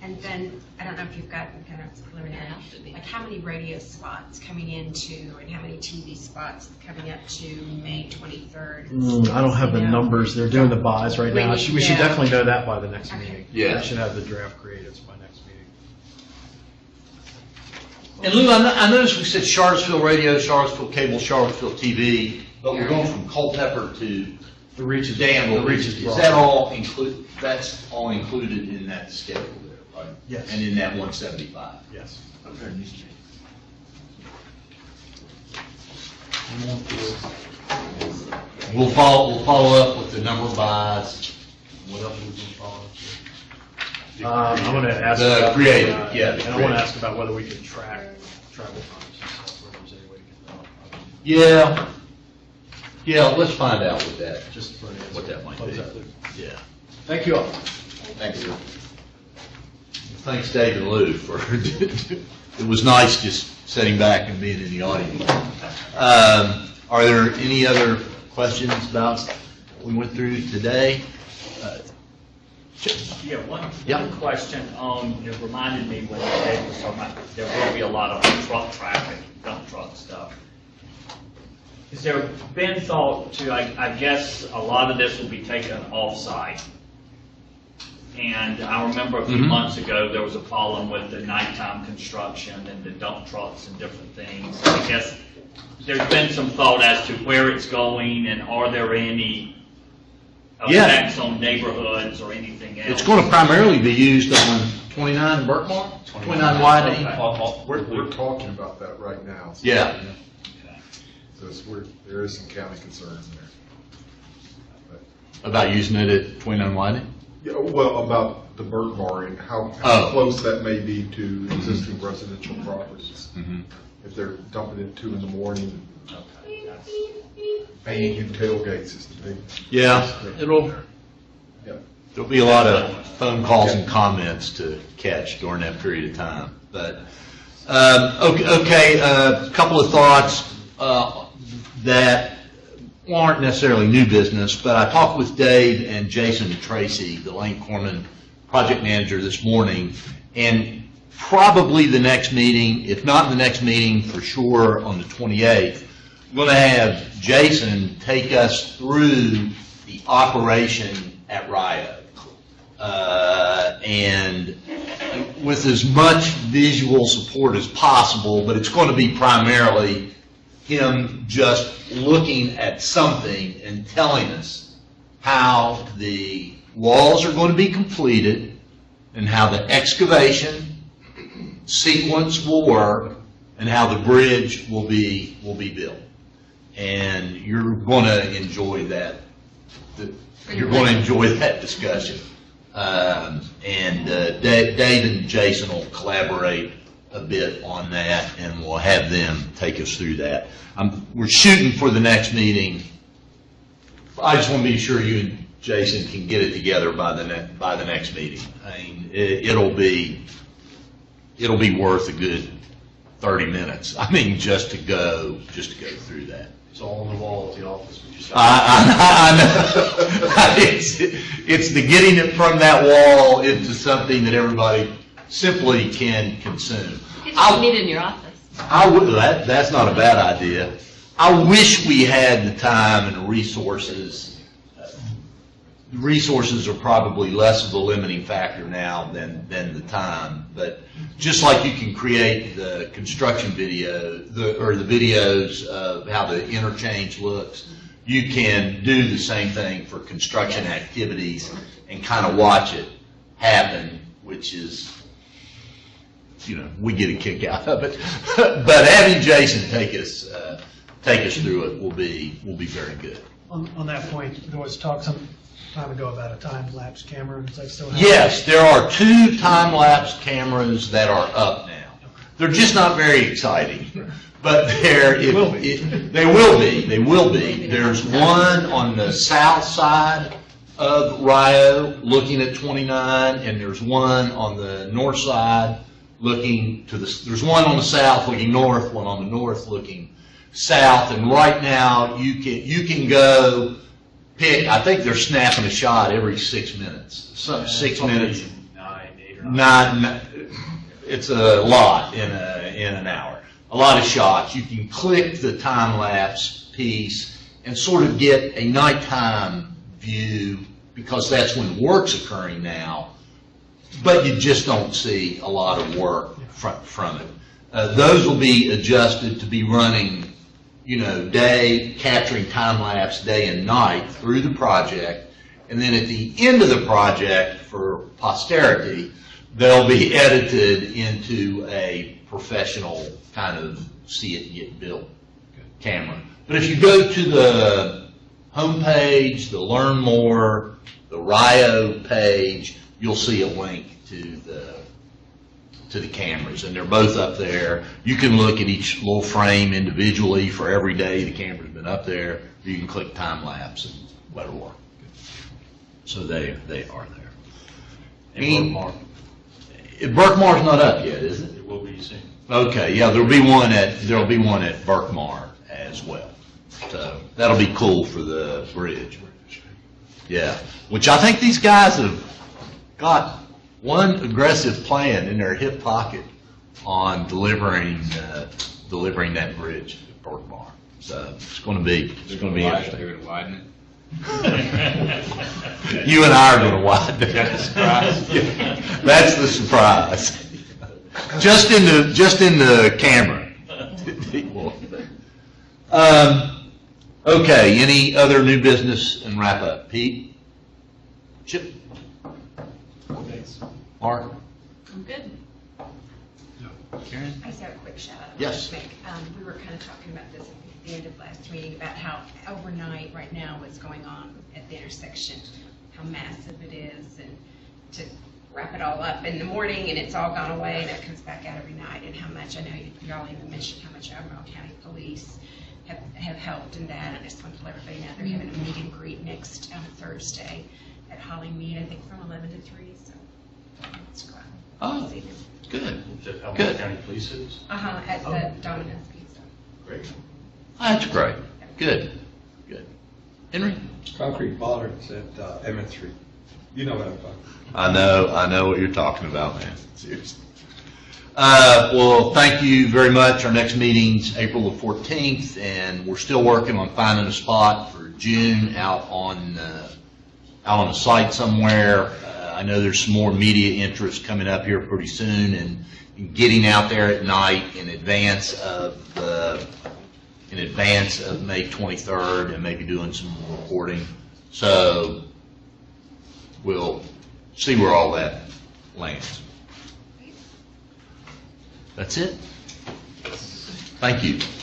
Speaker 3: And then, I don't know if you've gotten kind of preliminary, like how many radio spots coming into and how many TV spots coming up to May 23rd?
Speaker 4: I don't have the numbers. They're doing the buys right now. We should
Speaker 3: Yeah.
Speaker 4: definitely know that by the next
Speaker 3: Okay.
Speaker 4: meeting.
Speaker 1: Yeah.
Speaker 4: We should have the draft creatives by next meeting.
Speaker 1: And Lou, I noticed we said Charlottesville radio, Charlottesville cable, Charlottesville TV, but we're going from Culpeper to
Speaker 4: The reach is
Speaker 1: Danville.
Speaker 4: The reach is
Speaker 1: Is
Speaker 4: broad.
Speaker 1: that all that's all included in that schedule there, right?
Speaker 4: Yes.
Speaker 1: And in that 175?
Speaker 4: Yes.
Speaker 1: We'll follow up with the number of buys. What else we can follow up with?
Speaker 4: I'm going to ask.
Speaker 1: The
Speaker 4: about
Speaker 1: creative,
Speaker 4: the,
Speaker 1: yeah,
Speaker 4: And
Speaker 1: the
Speaker 4: I want to
Speaker 1: creative.
Speaker 4: ask about whether we can track travel times and stuff, whether there's any way to get that.
Speaker 1: Yeah, let's find out what that,
Speaker 4: Just for an answer.
Speaker 1: what that might
Speaker 4: Close
Speaker 1: be.
Speaker 4: that loop.
Speaker 1: Yeah.
Speaker 4: Thank you all.
Speaker 1: Thanks, Lou. Thanks, Dave and Lou, for, it was nice just sitting back and being in the audience. Are there any other questions about what we went through today?
Speaker 7: Yeah, one
Speaker 1: Yeah.
Speaker 7: question, it reminded me when Dave was talking about, there will be a lot of truck traffic, dump truck stuff. Has there been thought to, I guess, a lot of this will be taken off-site? And I remember a few
Speaker 1: Mhm.
Speaker 7: months ago, there was a problem with the nighttime construction and the dump trucks and different things. I guess there's been some thought as to where it's going, and are there any
Speaker 1: Yeah.
Speaker 7: effects on neighborhoods or anything else?
Speaker 1: It's going to primarily be used on 29 in Berkmar, 29 Widening.
Speaker 9: We're talking about that right now. So-
Speaker 1: Yeah.
Speaker 9: So there is some county concerns there.
Speaker 1: About using it at 29 Widening?
Speaker 9: Yeah, well, about the Berkmar and how
Speaker 1: Oh.
Speaker 9: close that may be to existing residential properties.
Speaker 1: Mhm.
Speaker 9: If they're dumping it at 2 in the morning, banging tailgates is the big.
Speaker 1: Yeah, there'll be a lot of phone calls and comments to catch during that period of time. But, okay, a couple of thoughts that aren't necessarily new business, but I talked with Dave and Jason Tracy, the Lane Corman project manager, this morning, and probably the next meeting, if not the next meeting, for sure on the 28th, I'm going to have Jason take us through the operation at Rio. And with as much visual support as possible, but it's going to be primarily him just looking at something and telling us how the walls are going to be completed and how the excavation sequence will work and how the bridge will be built. And you're going to enjoy that. You're going to enjoy that discussion. Dave and Jason will collaborate a bit on that, and we'll have them take us through that. We're shooting for the next meeting. I just want to be sure you and Jason can get it together by the next meeting. I mean, it'll be worth a good 30 minutes. I mean, just to go through that.
Speaker 4: It's all on the wall at the office.
Speaker 1: I know. It's the getting it from that wall into something that everybody simply can consume.
Speaker 8: You just meet in your office.
Speaker 1: That's not a bad idea. I wish we had the time and the resources. The resources are probably less of a limiting factor now than the time. But just like you can create the construction video, or the videos of how the interchange looks, you can do the same thing for construction activities and kind of watch it happen, which is, we get a kick out of it. But having Jason take us through it will be very good.
Speaker 13: On that point, there was talk some time ago about a time-lapse camera. Is that still happening?
Speaker 1: Yes, there are 2 time-lapse cameras that are up now. They're just not very exciting, but they will be. There's one on the south side of Rio looking at 29, and there's one on the north side looking to there's one on the south looking north, one on the north looking south, and right now you can go pick. I think they're snapping a shot every 6 minutes. 6 minutes.
Speaker 10: 9, 8 or
Speaker 1: 9. It's a lot in an hour. A lot of shots. You can click the time lapse piece and sort of get a nighttime view, because that's when work's occurring now. But you just don't see a lot of work from it. Those will be adjusted to be running, capturing time lapse day and night through the project, and then at the end of the project, for posterity, they'll be edited into a professional kind of see it get built camera. But if you go to the homepage, the Learn More, the Rio page, you'll see a link to the cameras, and they're both up there. You can look at each little frame individually for every day the camera's been up there. You can click time lapse and let it work. So they are there.
Speaker 10: Berkmar.
Speaker 1: Berkmar's not up yet, is it?
Speaker 10: It will be soon.
Speaker 1: Okay, yeah, there'll be one at Berkmar as well. So that'll be cool for the bridge. Yeah, which I think these guys have got one aggressive plan in their hip pocket on delivering that bridge at Berkmar. So it's going to be interesting.
Speaker 11: They're going to widen it.
Speaker 1: You and I are going to widen it.
Speaker 11: That's the surprise.
Speaker 1: Yeah, that's the surprise. Just in the camera. Okay, any other new business and wrap up? Pete? Chip? Mark?
Speaker 8: I'm good.
Speaker 1: Karen?
Speaker 3: I just have a quick shout out.
Speaker 1: Yes.
Speaker 3: We were kind of talking about this at the end of last meeting, about how overnight right now what's going on at the intersection, how massive it is, and to wrap it all up in the morning and it's all gone away and it comes back out every night, and how much, I know y'all even mentioned how much Albemarle County Police have helped in that. I just want to let everybody know they're having a meet and greet next Thursday at Hollymead, I think from 11 to 3, so it's great.
Speaker 1: Oh, good.
Speaker 10: Is that how
Speaker 1: Good.
Speaker 10: County Police is?
Speaker 3: At the Domino's Pizza.
Speaker 10: Great.
Speaker 1: That's great. Good. Henry?
Speaker 2: Concrete bollards at Emmett Street. You know what I'm talking about.
Speaker 1: I know what you're talking about, man. Seriously. Well, thank you very much. Our next meeting's April the 14th, and we're still working on finding a spot for June out on the site somewhere. I know there's some more media interest coming up here pretty soon, and getting out there at night in advance of May 23rd, and maybe doing some reporting. So we'll see where all that lands. That's it. Thank you.